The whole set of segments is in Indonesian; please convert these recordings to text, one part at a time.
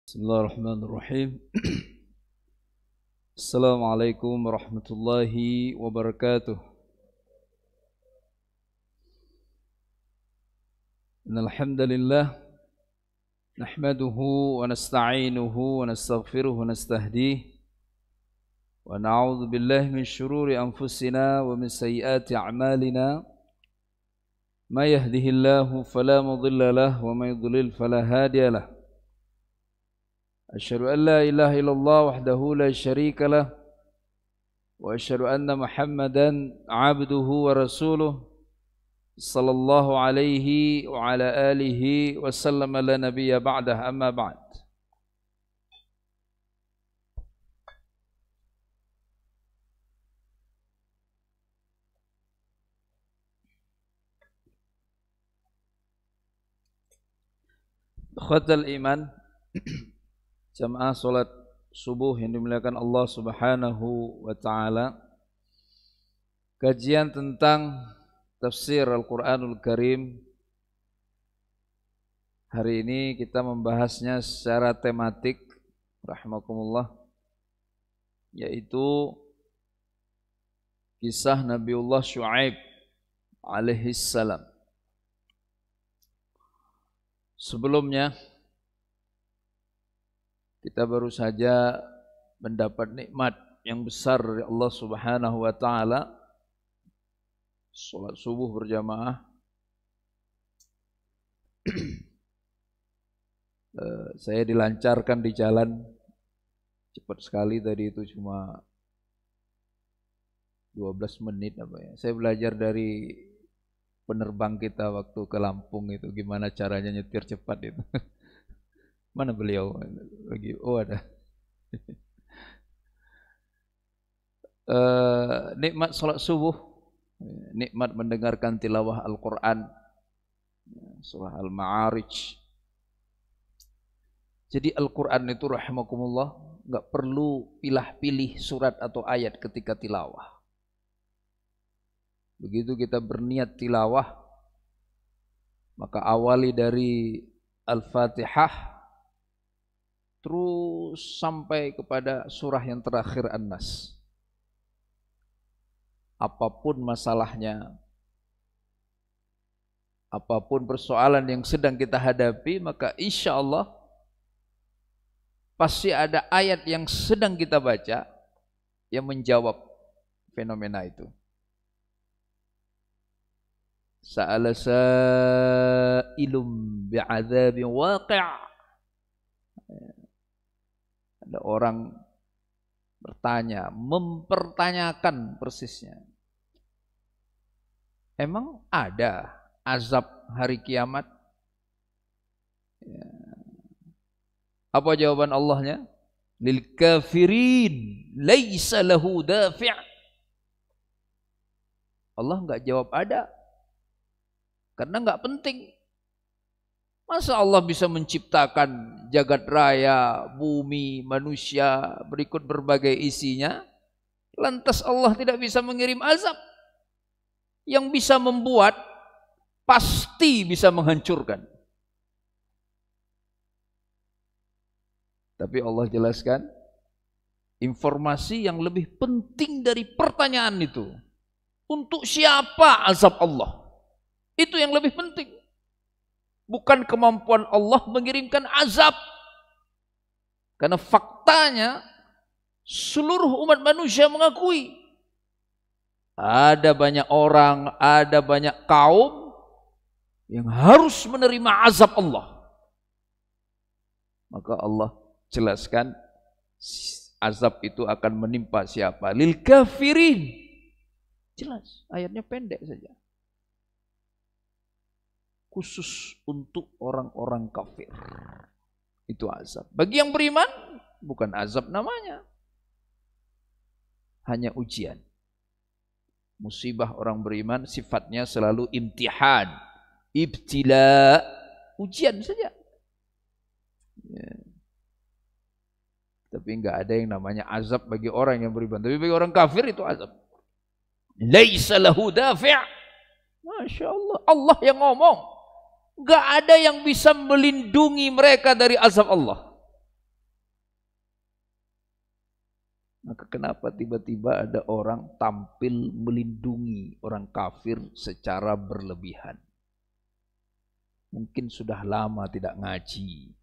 Bismillahirrahmanirrahim. Assalamualaikum warahmatullahi wabarakatuh. Innal hamdalillah nahmaduhu wa nasta'inuhu wa nastaghfiruhu wa nastahdihi wa na'udzu billahi min shururi anfusina wa min sayyiati a'malina. May yahdihillahu fala mudilla lahu wa may yudlil fala hadiya lahu. أشهد أن لا إله إلا الله وحده لا شريك له وأشهد أن محمدا عبده ورسوله صلى الله عليه وعلى آله وسلم لا نبي بعده أما بعد. Ikhwatal iman, jamaah salat subuh yang dimuliakan Allah Subhanahu wa taala. Kajian tentang tafsir Al-Qur'anul Karim. Hari ini kita membahasnya secara tematik rahimakumullah, yaitu kisah Nabiullah Syu'aib alaihi salam. Sebelumnya kita baru saja mendapat nikmat yang besar dari Allah Subhanahu wa taala, salat subuh berjamaah. Saya dilancarkan di jalan, cepat sekali tadi, itu cuma 12 menit apa ya. Saya belajar dari penerbang kita waktu ke Lampung itu, gimana caranya nyetir cepat itu. Mana beliau lagi? Oh, ada. Nikmat salat subuh, nikmat mendengarkan tilawah Al-Quran, surah Al-Ma'arij. Jadi Al-Quran itu rahimakumullah enggak perlu pilih-pilih surat atau ayat ketika tilawah. Begitu kita berniat tilawah, maka awali dari Al-Fatihah terus sampai kepada surah yang terakhir An-Nas. Apapun masalahnya, apapun persoalan yang sedang kita hadapi, maka insya Allah pasti ada ayat yang sedang kita baca yang menjawab fenomena itu. Sa'ala sa'ilum bi'adzabin waqi'. Ada orang bertanya, mempertanyakan persisnya. Emang ada azab hari kiamat? Ya. Apa jawaban Allahnya? Lil kafirin laisa lahu dafi'. Allah enggak jawab ada, karena enggak penting. Masa Allah bisa menciptakan jagat raya, bumi, manusia, berikut berbagai isinya, lantas Allah tidak bisa mengirim azab? Yang bisa membuat, pasti bisa menghancurkan. Tapi Allah jelaskan, informasi yang lebih penting dari pertanyaan itu. Untuk siapa azab Allah? Itu yang lebih penting. Bukan kemampuan Allah mengirimkan azab. Karena faktanya seluruh umat manusia mengakui ada banyak orang, ada banyak kaum yang harus menerima azab Allah. Maka Allah jelaskan azab itu akan menimpa siapa? Lil kafirin. Jelas, ayatnya pendek saja. Khusus untuk orang-orang kafir. Itu azab. Bagi yang beriman, bukan azab namanya. Hanya ujian. Musibah orang beriman sifatnya selalu imtihan. Ibtila. Ujian saja. Ya. Tapi enggak ada yang namanya azab bagi orang yang beriman. Tapi bagi orang kafir itu azab. Laisa lahu dafi'. Masya Allah. Allah yang ngomong. Gak ada yang bisa melindungi mereka dari azab Allah. Maka kenapa tiba-tiba ada orang tampil melindungi orang kafir secara berlebihan? Mungkin sudah lama tidak ngaji.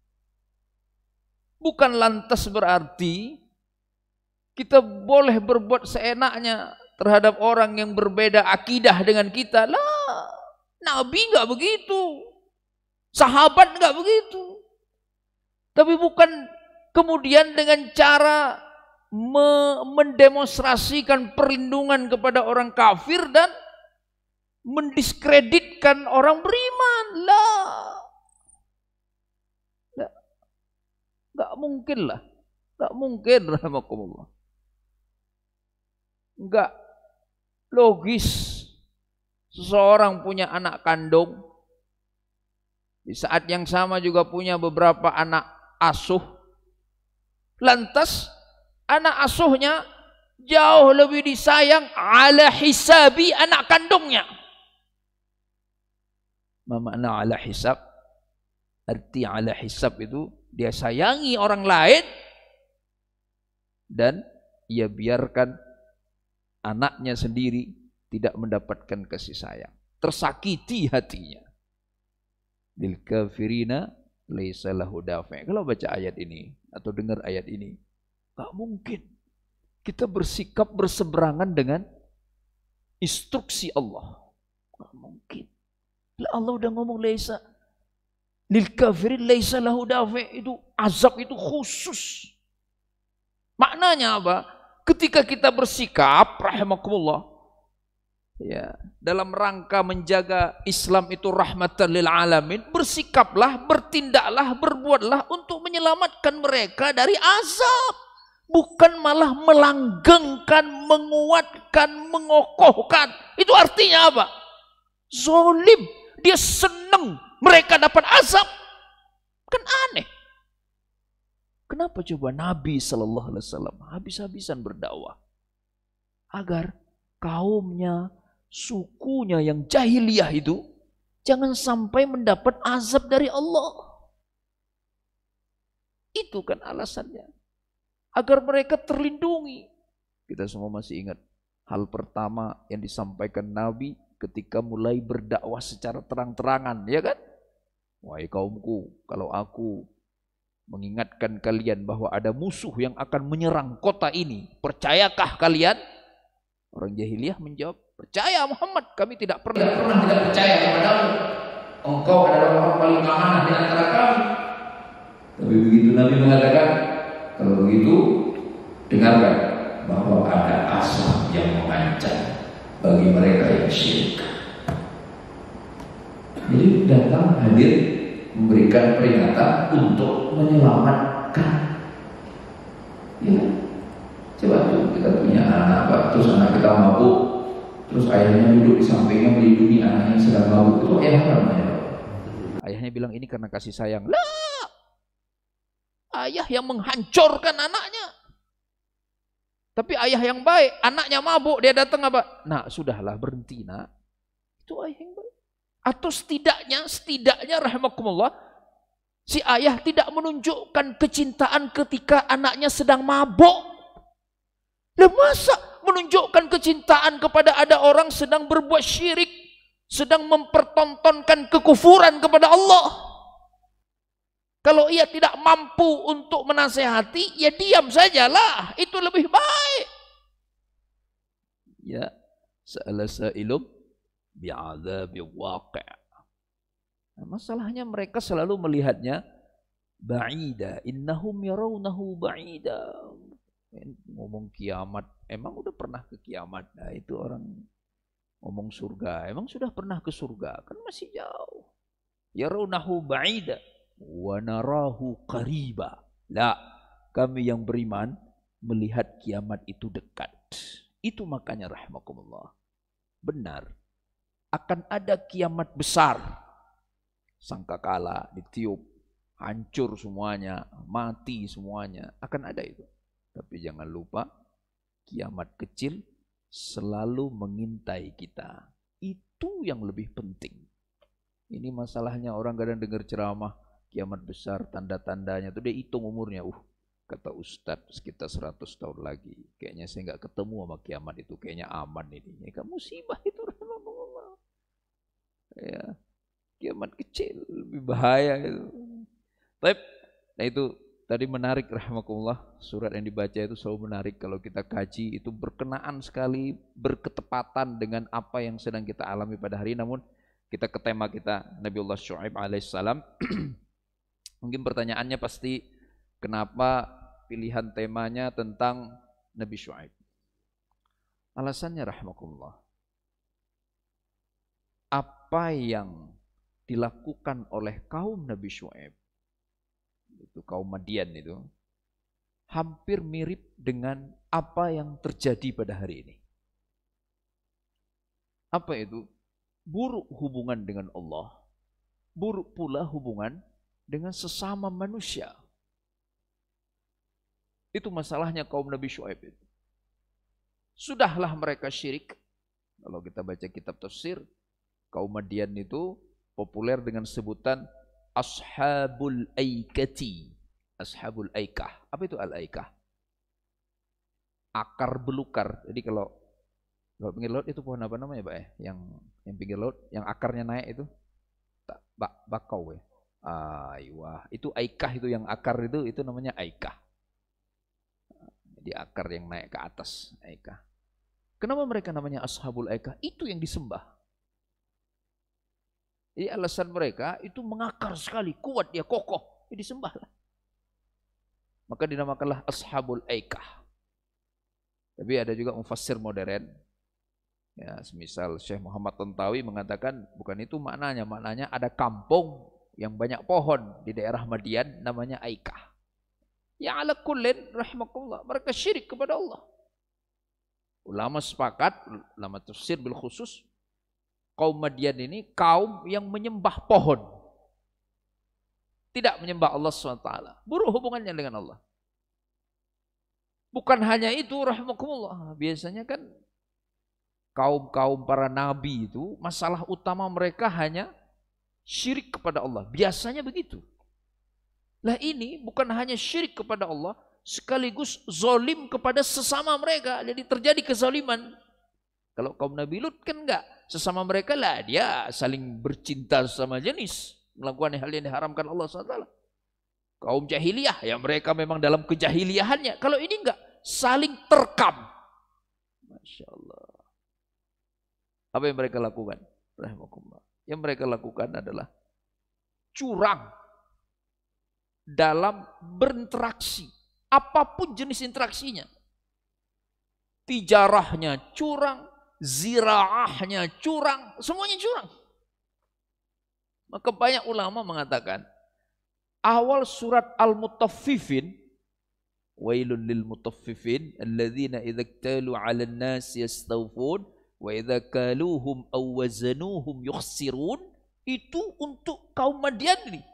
Bukan lantas berarti kita boleh berbuat seenaknya terhadap orang yang berbeda akidah dengan kita. Lah, Nabi enggak begitu. Sahabat enggak begitu. Tapi bukan kemudian dengan cara mendemonstrasikan perlindungan kepada orang kafir dan mendiskreditkan orang beriman. Lah. Enggak mungkin lah. Enggak mungkin, rahimakumullah. Enggak logis seseorang punya anak kandung, di saat yang sama juga punya beberapa anak asuh, lantas anak asuhnya jauh lebih disayang ala hisabi anak kandungnya. Apa makna ala hisab? Arti ala hisab itu dia sayangi orang lain dan ia biarkan anaknya sendiri tidak mendapatkan kasih sayang, tersakiti hatinya. Lil kafirina laisa lahu dafi'. Kalau baca ayat ini atau dengar ayat ini, enggak mungkin kita bersikap berseberangan dengan instruksi Allah. Enggak mungkin. Allah udah ngomong laisa lil kafirin laisa lahu dafi', itu azab itu khusus. Maknanya apa? Ketika kita bersikap rahimakumullah ya, dalam rangka menjaga Islam itu rahmatan lil alamin, bersikaplah, bertindaklah, berbuatlah untuk menyelamatkan mereka dari azab, bukan malah melanggengkan, menguatkan, mengokohkan. Itu artinya apa? Zolim. Dia senang mereka dapat azab. Kan aneh. Kenapa coba Nabi Sallallahu Alaihi Wasallam habis-habisan berdakwah agar kaumnya, sukunya yang jahiliyah itu jangan sampai mendapat azab dari Allah. Itu kan alasannya, agar mereka terlindungi. Kita semua masih ingat hal pertama yang disampaikan Nabi ketika mulai berdakwah secara terang-terangan, ya kan? Wahai kaumku, kalau aku mengingatkan kalian bahwa ada musuh yang akan menyerang kota ini, percayakah kalian? Orang jahiliyah menjawab, percaya Muhammad, kami tidak pernah tidak percaya kepadamu. Engkau adalah orang paling amanah di antara kami. Tapi begitu Nabi mengatakan, kalau begitu dengarkan bahwa ada asap yang mengancam bagi mereka yang syirik. Jadi datang hadir memberikan peringatan untuk menyelamatkan. Ya, coba tuh kita punya anak, Pak, terus anak kita mabuk, terus ayahnya duduk di sampingnya melindungi anaknya yang sedang mabuk, itu ayah namanya. Ayahnya bilang ini karena kasih sayang. Lah, ayah yang menghancurkan anaknya. Tapi ayah yang baik, anaknya mabuk, dia datang apa? Nak, sudahlah, berhenti nak. Itu ayah yang baik. Atau setidaknya rahimakumullah, si ayah tidak menunjukkan kecintaan ketika anaknya sedang mabuk. Lah masa menunjukkan kecintaan kepada ada orang sedang berbuat syirik, sedang mempertontonkan kekufuran kepada Allah. Kalau ia tidak mampu untuk menasehati, ya diam sajalah, itu lebih baik. Ya, sa'ala sa'ilum bi'adzabi waqi'. Nah, masalahnya mereka selalu melihatnya ba'ida, innahum yarawnahu ba'ida. Ngomong kiamat, emang udah pernah ke kiamat? Nah, itu orang ngomong surga, emang sudah pernah ke surga? Kan masih jauh. Yarawnahu ba'ida wa narahu qariba. La, kami yang beriman melihat kiamat itu dekat. Itu makanya rahimakumullah, benar akan ada kiamat besar, sangkakala ditiup, hancur semuanya, mati semuanya, akan ada itu. Tapi jangan lupa kiamat kecil selalu mengintai kita. Itu yang lebih penting. Ini masalahnya orang kadang dengar ceramah kiamat besar, tanda-tandanya tuh dia hitung umurnya. Kata Ustadz sekitar 100 tahun lagi. Kayaknya saya nggak ketemu sama kiamat itu. Kayaknya aman ini. Ya kan musibah itu. Ya, kiamat kecil. Lebih bahaya itu. Tapi, nah itu tadi menarik rahmatullah. Surat yang dibaca itu selalu menarik. Kalau kita kaji itu berkenaan sekali. Berketepatan dengan apa yang sedang kita alami pada hari. Namun kita ke tema kita. Nabiullah Syu'aib alaihissalam. Mungkin pertanyaannya pasti kenapa pilihan temanya tentang Nabi Syu'aib? Alasannya rahmatullah. Apa yang dilakukan oleh kaum Nabi Syu'aib, itu kaum Madian itu, hampir mirip dengan apa yang terjadi pada hari ini. Apa itu? Buruk hubungan dengan Allah, buruk pula hubungan dengan sesama manusia. Itu masalahnya kaum Nabi Syu'aib itu. Sudahlah mereka syirik. Kalau kita baca kitab tafsir, kaum Madian itu populer dengan sebutan Ashabul Aikati. Ashabul Aikah. Apa itu Al-Aikah? Akar belukar. Jadi kalau pinggir laut itu pohon apa namanya, Pak ya? Yang pinggir laut, yang akarnya naik itu bakau ya. Wah, itu Aikah, itu yang akar itu namanya Aikah. Jadi akar yang naik ke atas, Aikah. Kenapa mereka namanya Ashabul Aikah? Itu yang disembah. Jadi alasan mereka itu mengakar sekali, kuat dia, kokoh, ya disembahlah. Maka dinamakanlah Ashabul Aikah. Tapi ada juga mufassir modern, ya, semisal Syekh Muhammad Tantawi mengatakan bukan itu maknanya. Maknanya ada kampung yang banyak pohon di daerah Madian namanya Aikah. Ya ala kullin rahmakumullah, mereka syirik kepada Allah. Ulama sepakat, ulama tafsir bil khusus, kaum Madian ini kaum yang menyembah pohon. Tidak menyembah Allah SWT. Buruk hubungannya dengan Allah. Bukan hanya itu rahmakumullah. Biasanya kan kaum-kaum para nabi itu masalah utama mereka hanya syirik kepada Allah. Biasanya begitu. Lah ini bukan hanya syirik kepada Allah, sekaligus zolim kepada sesama mereka. Jadi terjadi kezaliman. Kalau kaum Nabi Lut kan enggak. Sesama mereka lah dia saling bercinta sama jenis. Melakukan hal yang diharamkan Allah SWT. Kaum jahiliyah, ya mereka memang dalam kejahiliyahannya. Kalau ini enggak, saling terkam. Masya Allah. Apa yang mereka lakukan? Rahmatullah. Yang mereka lakukan adalah curang dalam berinteraksi. Apapun jenis interaksinya. Tijarahnya curang, ziraahnya curang, semuanya curang. Maka banyak ulama mengatakan awal surat Al-Mutaffifin, wailul lil mutaffifin alladzina idza iktalu 'alan nasi yastawfun wa idza kaluhum aw wazanuhum yukhsirun, itu untuk kaum Madian ini.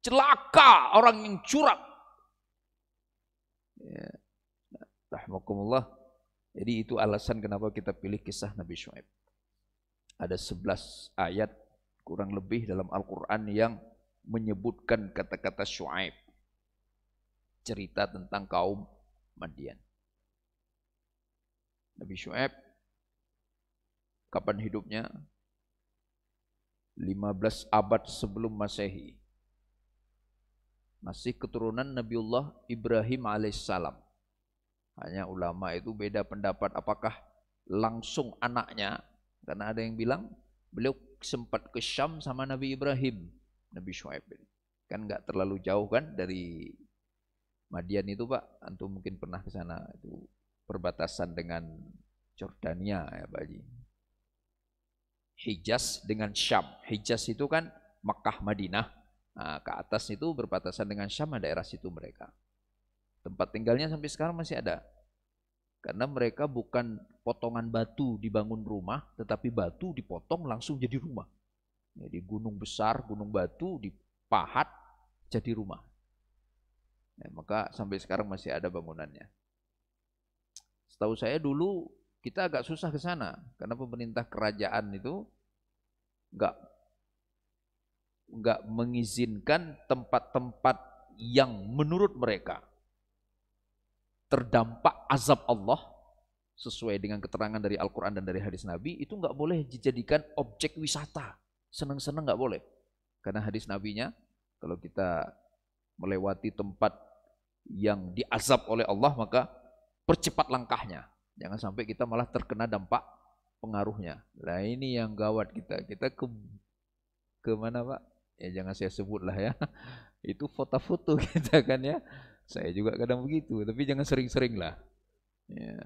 Celaka orang yang curang. Ya. Rahmakumullah. Jadi itu alasan kenapa kita pilih kisah Nabi Syu'aib. Ada 11 ayat kurang lebih dalam Al-Quran yang menyebutkan kata-kata Syu'aib. Cerita tentang kaum Madian. Nabi Syu'aib kapan hidupnya? 15 abad sebelum Masehi. Masih keturunan Nabiullah Ibrahim alaihissalam. Hanya ulama itu beda pendapat apakah langsung anaknya. Karena ada yang bilang beliau sempat ke Syam sama Nabi Ibrahim, Nabi Syu'aib. Kan enggak terlalu jauh kan dari Madian itu, Pak. Antum mungkin pernah ke sana. Itu perbatasan dengan Jordania ya, Pak Haji. Hijaz dengan Syam. Hijaz itu kan Makkah, Madinah. Nah, ke atas itu berbatasan dengan Syam, daerah situ mereka. Tempat tinggalnya sampai sekarang masih ada. Karena mereka bukan potongan batu dibangun rumah, tetapi batu dipotong langsung jadi rumah. Jadi gunung besar, gunung batu dipahat jadi rumah. Ya, maka sampai sekarang masih ada bangunannya. Setahu saya dulu kita agak susah ke sana karena pemerintah kerajaan itu enggak mengizinkan tempat-tempat yang menurut mereka terdampak azab Allah sesuai dengan keterangan dari Al-Quran dan dari hadis Nabi, itu nggak boleh dijadikan objek wisata. Senang-senang nggak boleh. Karena hadis Nabinya, kalau kita melewati tempat yang diazab oleh Allah, maka percepat langkahnya. Jangan sampai kita malah terkena dampak pengaruhnya. Nah ini yang gawat kita. Kita ke mana Pak? Ya jangan saya sebut lah ya. Itu foto-foto kita kan ya. Saya juga kadang begitu, tapi jangan sering-sering lah. Ya.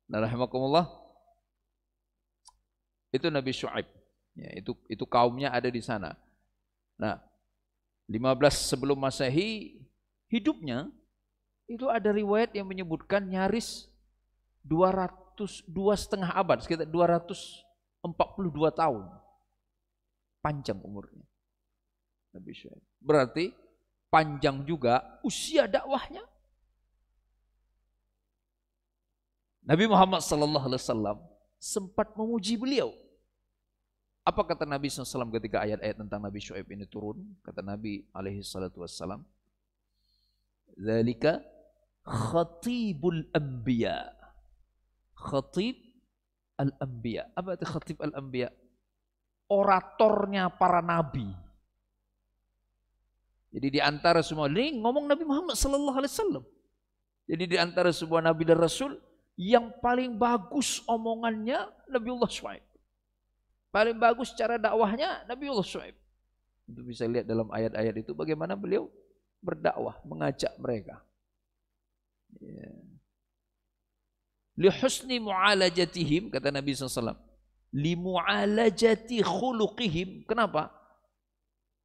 Nah, rahimakumullah. Itu Nabi Syuaib. Ya, itu kaumnya ada di sana. Nah, 15 sebelum Masehi hidupnya itu ada riwayat yang menyebutkan nyaris 2,5 abad, sekitar 242 tahun. Panjang umurnya Nabi Syuaib. Berarti panjang juga usia dakwahnya. Nabi Muhammad SAW sempat memuji beliau. Apa kata Nabi SAW ketika ayat-ayat tentang Nabi Syuaib ini turun? Kata Nabi SAW, "Dzalika khatibul anbiya." Khatib al-anbiya. Apa itu khatib al-anbiya? Oratornya para nabi. Jadi di antara semua ini ngomong Nabi Muhammad SAW. Jadi di antara sebuah nabi dan rasul yang paling bagus omongannya Nabiullah Syuaib. Paling bagus cara dakwahnya Nabiullah Syuaib. Itu bisa lihat dalam ayat-ayat itu bagaimana beliau berdakwah, mengajak mereka. Ya. Li husni mu'alajatihim, kata Nabi SAW. Li mu'alajati khuluqihim. Kenapa?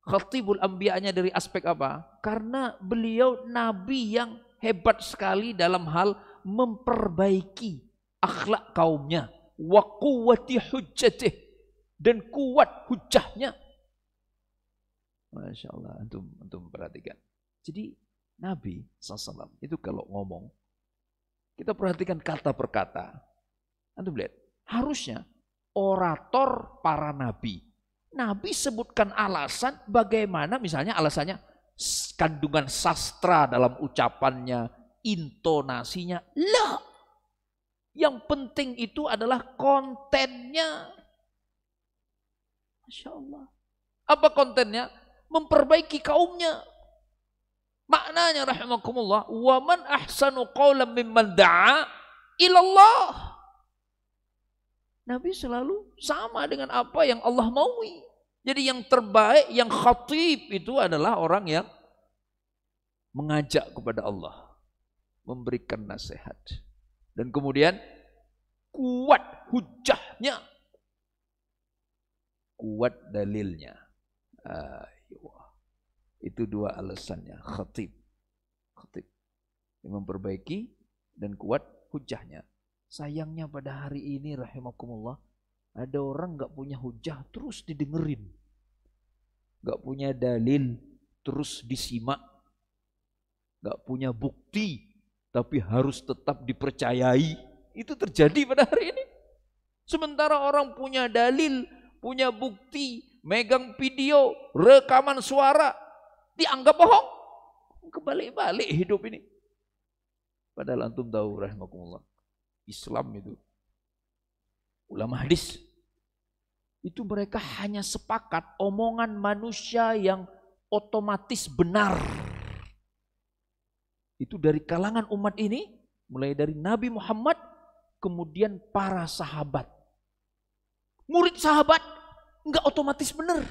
Khatibul anbiya'nya dari aspek apa? Karena beliau nabi yang hebat sekali dalam hal memperbaiki akhlak kaumnya. Wa quwwati hujjatih. Dan kuat hujahnya. Masya Allah, antum perhatikan. Jadi Nabi SAW itu kalau ngomong, kita perhatikan kata per kata. Antum lihat, harusnya orator para nabi. Nabi sebutkan alasan bagaimana, misalnya alasannya kandungan sastra dalam ucapannya, intonasinya. Lah, yang penting itu adalah kontennya. Masya Allah. Apa kontennya? Memperbaiki kaumnya. Maknanya rahimakumullah, wa man ahsanu qawlan mimman da'a ilallah. Nabi selalu sama dengan apa yang Allah maui. Jadi yang terbaik, yang khatib itu adalah orang yang mengajak kepada Allah, memberikan nasihat. Dan kemudian kuat hujahnya, kuat dalilnya. Itu dua alasannya. Khatib yang memperbaiki dan kuat hujahnya. Sayangnya pada hari ini rahimakumullah, ada orang gak punya hujah terus didengerin, gak punya dalil terus disimak, gak punya bukti tapi harus tetap dipercayai. Itu terjadi pada hari ini. Sementara orang punya dalil, punya bukti, megang video, rekaman suara, dianggap bohong. Kebalik-balik hidup ini. Padahal antum tahu rahimakumullah, Islam itu, ulama hadis, itu mereka hanya sepakat omongan manusia yang otomatis benar. Itu dari kalangan umat ini, mulai dari Nabi Muhammad, kemudian para sahabat. Murid sahabat enggak otomatis benar.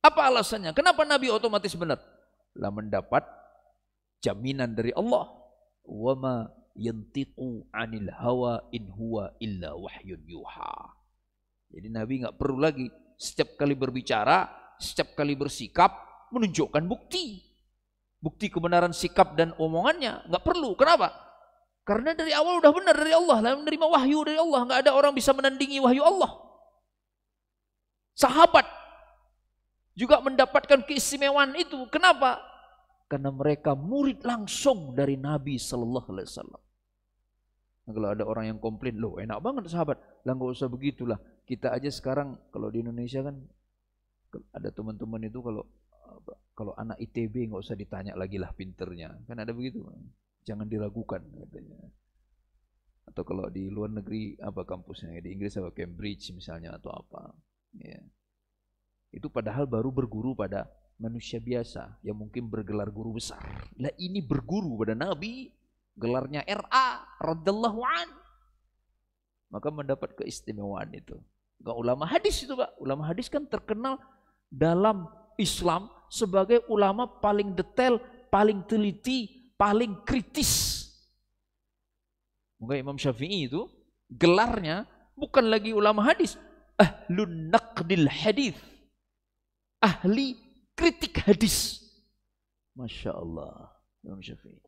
Apa alasannya? Kenapa Nabi otomatis benar? Lah mendapat jaminan dari Allah. Wa ma yantiqu 'anil hawa in huwa illa wahyun yuha. Jadi Nabi enggak perlu lagi setiap kali berbicara, setiap kali bersikap menunjukkan bukti. Bukti kebenaran sikap dan omongannya enggak perlu. Kenapa? Karena dari awal udah benar dari Allah, lalu menerima wahyu dari Allah, enggak ada orang bisa menandingi wahyu Allah. Sahabat juga mendapatkan keistimewaan itu. Kenapa? Karena mereka murid langsung dari Nabi Sallallahu Alaihi Wasallam. Nah, kalau ada orang yang komplain, loh enak banget sahabat, lah nggak usah begitulah. Kita aja sekarang kalau di Indonesia kan ada teman-teman itu kalau Kalau anak ITB nggak usah ditanya lagi lah pinternya. Kan ada begitu. Jangan diragukan katanya. Atau kalau di luar negeri apa kampusnya? Di Inggris apa Cambridge misalnya atau apa. Ya. Itu padahal baru berguru pada manusia biasa yang mungkin bergelar guru besar. Lah ini berguru pada Nabi, gelarnya RA radhiyallahu an. Maka mendapat keistimewaan itu. Enggak ulama hadis itu, Pak. Ulama hadis kan terkenal dalam Islam sebagai ulama paling detail, paling teliti, paling kritis. Maka Imam Syafi'i itu gelarnya bukan lagi ulama hadis, ahlun naqdil hadis, ahli kritik hadis. Masya Allah, Imam Syafi'i.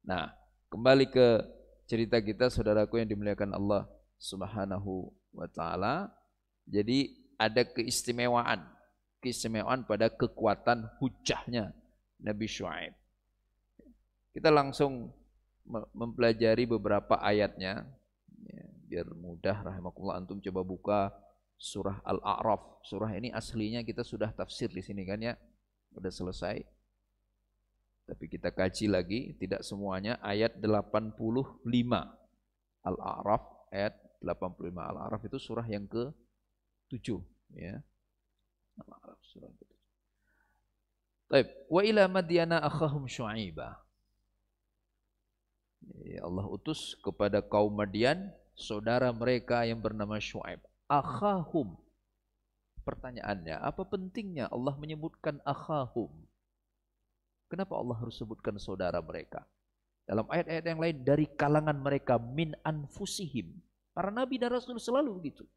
Nah, kembali ke cerita kita, saudaraku yang dimuliakan Allah Subhanahu wa Ta'ala. Jadi ada keistimewaan pada kekuatan hujahnya Nabi Syuaib. Kita langsung mempelajari beberapa ayatnya ya, biar mudah. Rahimakumullah, antum coba buka surah Al-A'raf. Surah ini aslinya kita sudah tafsir di sini kan ya, sudah selesai. Tapi kita kaji lagi, tidak semuanya. Ayat 85 Al-A'raf, ayat 85 Al-A'raf itu surah yang ke-7 ya. Al-A'raf surah ke-7. Baik, wa ila madyana akhahum Syu'aibah. Allah utus kepada kaum Madian saudara mereka yang bernama Syuaib. Akhahum. Pertanyaannya, apa pentingnya Allah menyebutkan akhahum? Kenapa Allah harus sebutkan saudara mereka? Dalam ayat-ayat yang lain, dari kalangan mereka, min anfusihim. Para nabi dan rasul selalu begitu.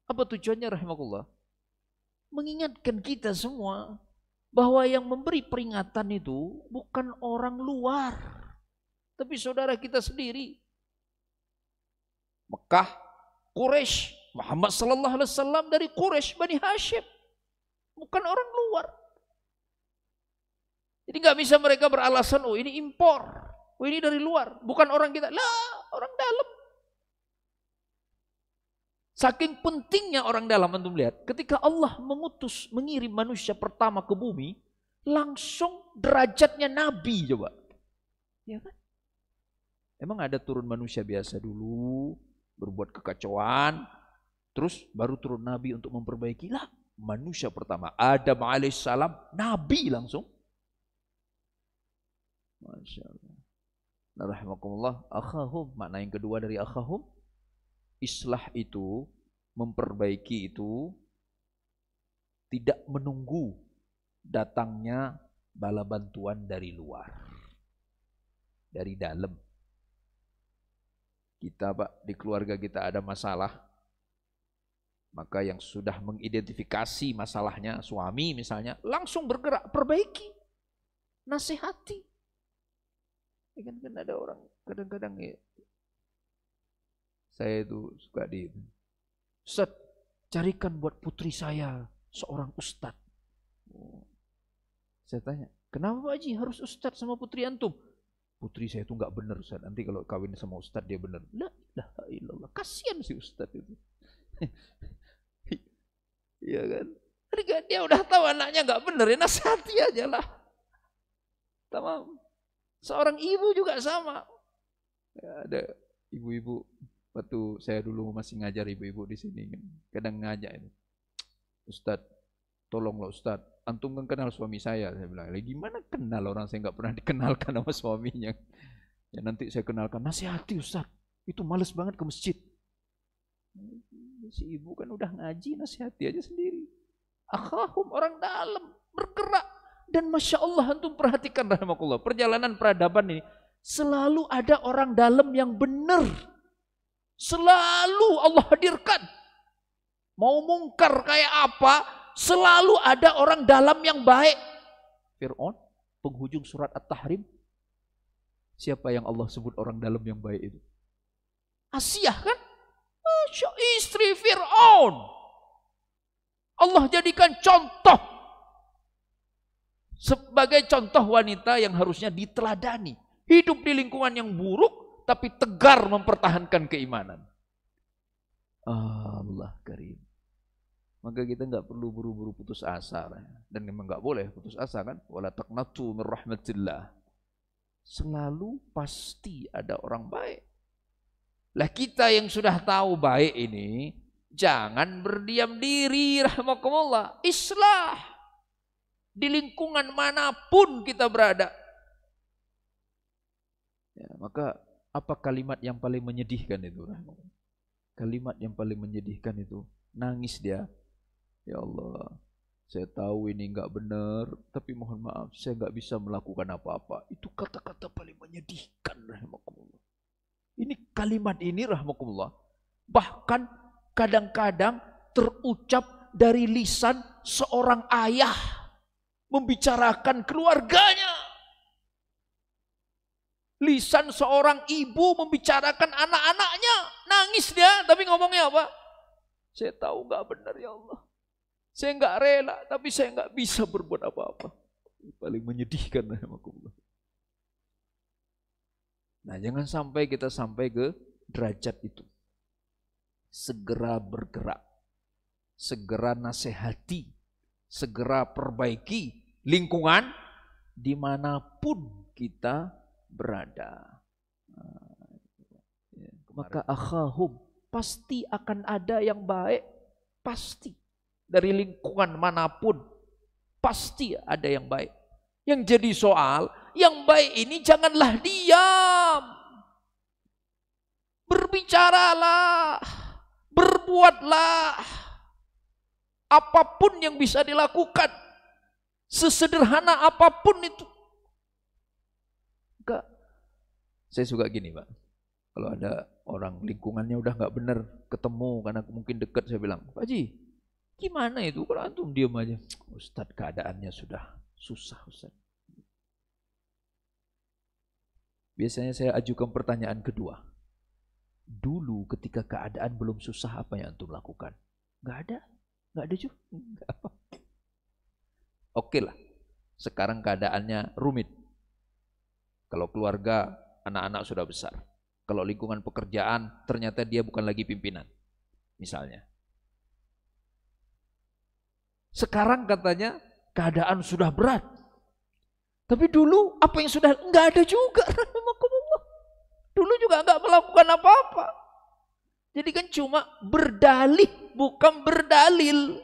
Apa tujuannya rahimakumullah? Mengingatkan kita semua bahwa yang memberi peringatan itu bukan orang luar, tapi saudara kita sendiri. Mekah, Quraisy, Muhammad sallallahu alaihi wasallam dari Quraisy Bani Hashim, bukan orang luar. Jadi nggak bisa mereka beralasan, oh ini impor, oh ini dari luar, bukan orang kita. Lah, orang dalam. Saking pentingnya orang dalam, antum lihat, ketika Allah mengirim manusia pertama ke bumi, langsung derajatnya nabi coba. Ya kan? Emang ada turun manusia biasa dulu, berbuat kekacauan, terus baru turun nabi untuk memperbaiki? Lah, manusia pertama, Adam alaihissalam, nabi langsung. Masya Allah. Nah, rahimakumullah, akhahum, makna yang kedua dari akhahum, islah itu, memperbaiki itu, tidak menunggu datangnya bala bantuan dari luar, dari dalam. Kita Pak, di keluarga kita ada masalah, maka yang sudah mengidentifikasi masalahnya, suami misalnya, langsung bergerak, perbaiki, nasihati. Kan ada orang kadang-kadang ya, saya itu suka Ustaz, carikan buat putri saya seorang ustadz. Saya tanya, kenapa Pak Haji harus ustadz sama putri antum? Putri saya itu enggak benar Ustaz, nanti kalau kawin sama ustadz dia benar. La ilaha illallah, kasihan si ustadz itu. Iya kan? Dia udah tahu anaknya enggak benar, ya nasihati aja lah. Tamam. Seorang ibu juga sama. Ya, ada ibu-ibu, waktu saya dulu masih ngajar ibu-ibu di sini, kadang ngajak ini, Ustadz, tolonglah Ustadz, antum kan kenal suami saya bilang, gimana kenal orang saya nggak pernah dikenalkan sama suaminya. Ya nanti saya kenalkan, nasihati Ustadz, itu males banget ke masjid. Si ibu kan udah ngaji, nasihati aja sendiri. Akhahum, orang dalam, bergerak. Dan Masya Allah, antum perhatikan rahimakumullah, perjalanan peradaban ini selalu ada orang dalam yang benar. Selalu Allah hadirkan. Mau mungkar kayak apa, selalu ada orang dalam yang baik. Fir'aun, penghujung surat At-Tahrim, siapa yang Allah sebut orang dalam yang baik itu? Asiyah kan? Masya, istri Fir'aun. Allah jadikan contoh, sebagai contoh wanita yang harusnya diteladani. Hidup di lingkungan yang buruk, tapi tegar mempertahankan keimanan. Allah Karim. Maka kita nggak perlu buru-buru putus asa. Dan memang nggak boleh putus asa kan. Wala taqnatu min rahmatillah. Selalu pasti ada orang baik. Lah kita yang sudah tahu baik ini, jangan berdiam diri rahmakumullah. Islah. Di lingkungan manapun kita berada. Ya, maka apa kalimat yang paling menyedihkan itu? Kalimat yang paling menyedihkan itu. Nangis dia. Ya Allah, saya tahu ini enggak benar, tapi mohon maaf, saya enggak bisa melakukan apa-apa. Itu kata-kata paling menyedihkan, rahmatullah. Ini kalimat ini, rahmatullah, bahkan kadang-kadang terucap dari lisan seorang ayah membicarakan keluarganya. Lisan seorang ibu membicarakan anak-anaknya. Nangis dia, tapi ngomongnya apa? Saya tahu enggak benar, ya Allah. Saya enggak rela, tapi saya enggak bisa berbuat apa-apa. Paling menyedihkan. Nah, jangan sampai kita sampai ke derajat itu. Segera bergerak, segera nasihati, segera perbaiki lingkungan dimanapun kita berada. Maka akhahum, pasti akan ada yang baik, pasti. Dari lingkungan manapun, pasti ada yang baik. Yang jadi soal, yang baik ini janganlah diam. Berbicaralah, berbuatlah. Apapun yang bisa dilakukan, sesederhana apapun itu. Enggak. Saya suka gini, Pak. Kalau ada orang lingkungannya udah nggak benar, ketemu karena mungkin dekat, saya bilang, Pak Haji, gimana itu kalau antum diam aja? Ustadz, keadaannya sudah susah, Ustadz. Biasanya saya ajukan pertanyaan kedua. Dulu ketika keadaan belum susah, apa yang antum lakukan? Nggak ada juga. Oke lah, sekarang keadaannya rumit. Kalau keluarga, anak-anak sudah besar. Kalau lingkungan pekerjaan, ternyata dia bukan lagi pimpinan, misalnya. Sekarang katanya keadaan sudah berat. Tapi dulu apa yang sudah enggak ada juga. Dulu juga enggak melakukan apa-apa. Jadi kan cuma berdalih, bukan berdalil.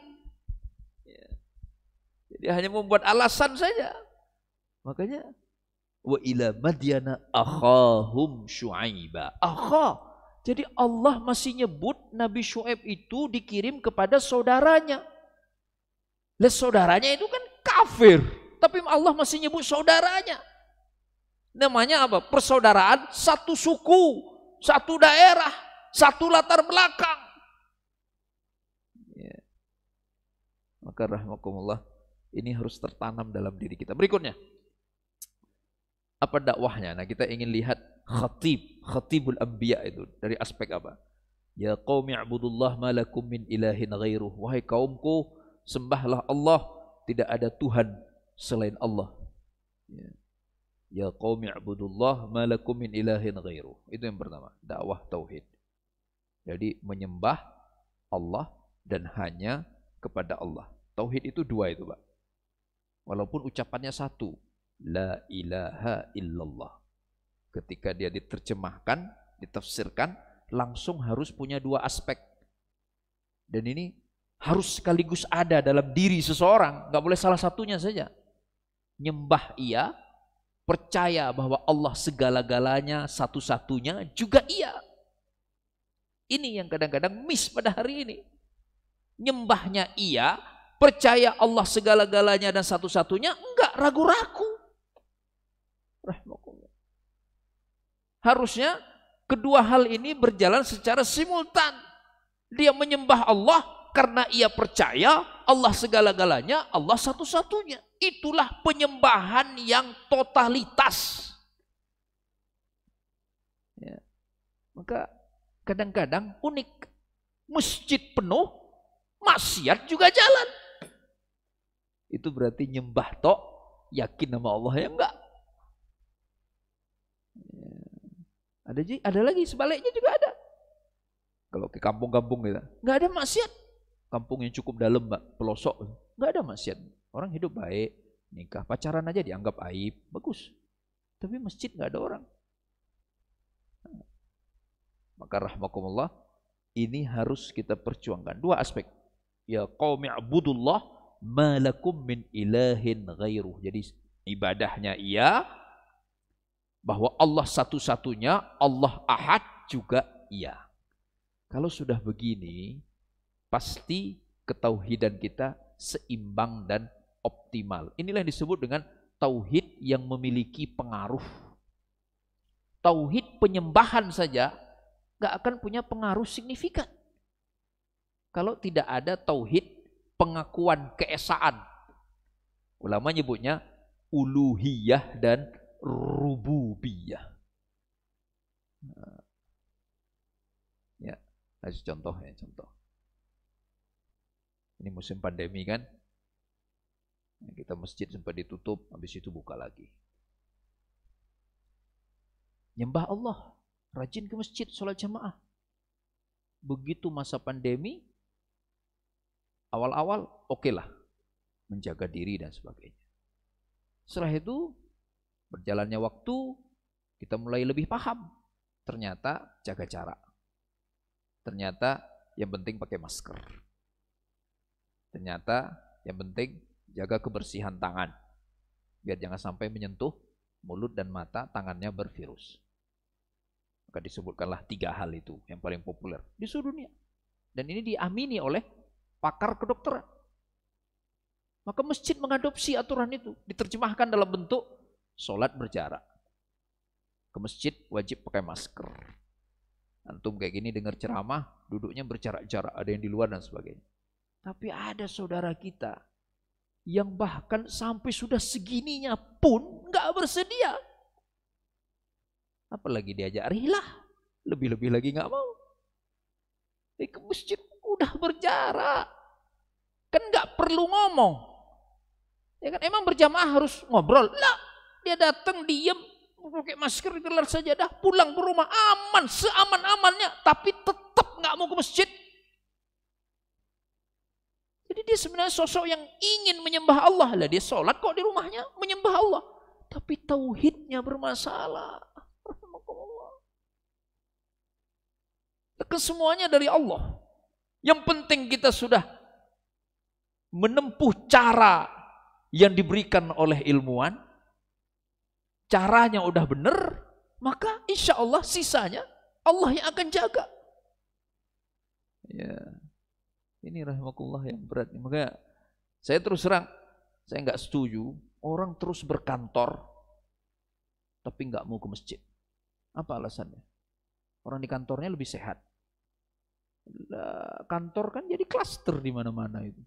Jadi hanya membuat alasan saja. Makanya wa ila madyana akhahum syuaiba. Akha. Jadi Allah masih nyebut Nabi Syuaib itu dikirim kepada saudaranya. Lah saudaranya itu kan kafir, tapi Allah masih nyebut saudaranya. Namanya apa? Persaudaraan satu suku, satu daerah, satu latar belakang. Ya. Maka rahmakumullah, ini harus tertanam dalam diri kita. Berikutnya, apa dakwahnya? Nah, kita ingin lihat khatibul anbiya itu dari aspek apa? Ya qaumi ibudullah ma lakum min ilahin ghairuh. Wahai kaumku, sembahlah Allah, tidak ada Tuhan selain Allah. Ya qaumi ibudullah ma lakum min ilahin ghairuh. Itu yang pertama, dakwah tauhid. Jadi menyembah Allah dan hanya kepada Allah. Tauhid itu dua itu, Pak. Walaupun ucapannya satu, la ilaha illallah. Ketika dia diterjemahkan, ditafsirkan, langsung harus punya dua aspek. Dan ini harus sekaligus ada dalam diri seseorang, nggak boleh salah satunya saja. Nyembah iya, percaya bahwa Allah segala-galanya, satu-satunya juga iya. Ini yang kadang-kadang miss pada hari ini. Nyembahnya iya, percaya Allah segala-galanya dan satu-satunya, enggak, ragu-ragu. Harusnya kedua hal ini berjalan secara simultan. Dia menyembah Allah karena ia percaya Allah segala-galanya, Allah satu-satunya. Itulah penyembahan yang totalitas. Ya. Maka kadang-kadang unik. Masjid penuh, maksiat juga jalan. Itu berarti nyembah tok, yakin nama Allah ya enggak. Ada lagi sebaliknya juga ada. Kalau ke kampung-kampung gitu, nggak ada maksiat. kampung yang cukup dalam, Mbak, pelosok, nggak ada maksiat. Orang hidup baik, nikah, pacaran aja dianggap aib, bagus. Tapi masjid nggak ada orang. Maka rahmakumullah, ini harus kita perjuangkan. Dua aspek. Ya qaumi abudullah malakum min ilahin ghairuh. Jadi ibadahnya iya, bahwa Allah satu-satunya, Allah ahad juga iya. Kalau sudah begini, pasti ketauhidan kita seimbang dan optimal. Inilah yang disebut dengan tauhid yang memiliki pengaruh. Tauhid penyembahan saja gak akan punya pengaruh signifikan kalau tidak ada tauhid pengakuan keesaan. Ulama nyebutnya uluhiyah dan rububiyah. Ya, kasih contoh ya, contoh. Ini musim pandemi kan, kita masjid sempat ditutup, habis itu buka lagi. Nyembah Allah, rajin ke masjid, sholat jamaah. Begitu masa pandemi, awal-awal oke lah, menjaga diri dan sebagainya. Setelah itu, berjalannya waktu, kita mulai lebih paham. Ternyata jaga jarak. Ternyata yang penting pakai masker. Ternyata yang penting jaga kebersihan tangan. Biar jangan sampai menyentuh mulut dan mata, tangannya bervirus. Maka disebutkanlah 3 hal itu yang paling populer di seluruh dunia. Dan ini diamini oleh pakar kedokteran. Maka masjid mengadopsi aturan itu, diterjemahkan dalam bentuk sholat berjarak. Ke masjid wajib pakai masker. Antum kayak gini dengar ceramah, duduknya berjarak-jarak, ada yang di luar dan sebagainya. Tapi ada saudara kita yang bahkan sampai sudah segininya pun nggak bersedia. Apalagi diajak rilah, lebih-lebih lagi nggak mau. Ke masjid udah berjarak, kan nggak perlu ngomong. Ya kan, emang berjamaah harus ngobrol? Lah, dia datang diam, pakai masker, gelar sajadah, pulang ke rumah aman, seaman-amannya, tapi tetap nggak mau ke masjid. Jadi dia sebenarnya sosok yang ingin menyembah Allah. Lah dia sholat kok di rumahnya menyembah Allah, tapi tauhidnya bermasalah. Kesemuanya dari Allah. Yang penting kita sudah menempuh cara yang diberikan oleh ilmuwan, caranya udah benar, maka insya Allah sisanya Allah yang akan jaga. Ya, ini rahmatullah yang berat. Maka saya terus terang, saya nggak setuju orang terus berkantor tapi nggak mau ke masjid. Apa alasannya? Orang di kantornya lebih sehat. Kantor kan jadi klaster di mana-mana itu.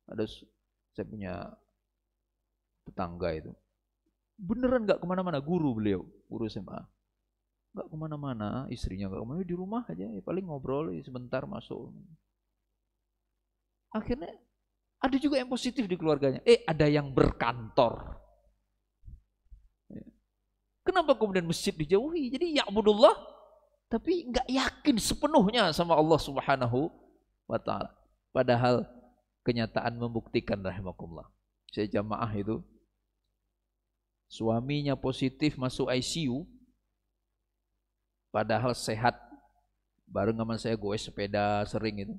Ada, saya punya tetangga itu, beneran nggak kemana-mana, guru beliau, guru SMA, nggak kemana-mana, istrinya nggak kemana, di rumah aja, ya paling ngobrol sebentar masuk. Akhirnya ada juga yang positif di keluarganya. Ada yang berkantor. Kenapa kemudian masjid dijauhi? Jadi ya'budullah, tapi nggak yakin sepenuhnya sama Allah Subhanahu wa ta'ala. Padahal kenyataan membuktikan rahimakumullah. Saya jamaah itu, suaminya positif masuk ICU, padahal sehat, bareng sama saya goes sepeda sering itu.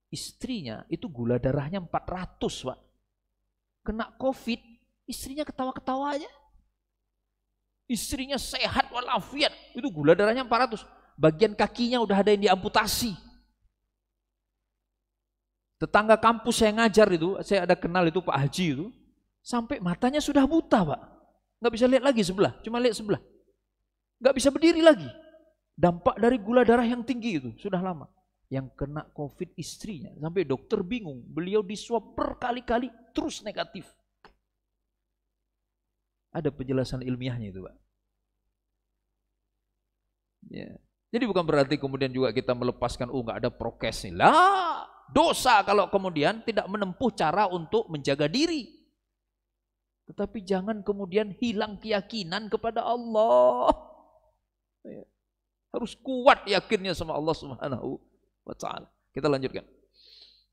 Istrinya itu gula darahnya 400, Pak. Kena COVID, istrinya ketawa-ketawa aja. Istrinya sehat walafiat, itu gula darahnya 400. Bagian kakinya udah ada yang diamputasi. Tetangga kampus saya ngajar itu, saya ada kenal itu Pak Haji itu, sampai matanya sudah buta, Pak. Nggak bisa lihat lagi sebelah, cuma lihat sebelah. Nggak bisa berdiri lagi. Dampak dari gula darah yang tinggi itu, sudah lama. Yang kena COVID istrinya, sampai dokter bingung. Beliau diswab berkali-kali, terus negatif. Ada penjelasan ilmiahnya itu, Pak. Ya. Jadi bukan berarti kemudian juga kita melepaskan, nggak ada prokes nih. Lah, dosa kalau kemudian tidak menempuh cara untuk menjaga diri. Tetapi jangan kemudian hilang keyakinan kepada Allah. Ya. Harus kuat yakinnya sama Allah Subhanahu wa ta'ala. Kita lanjutkan.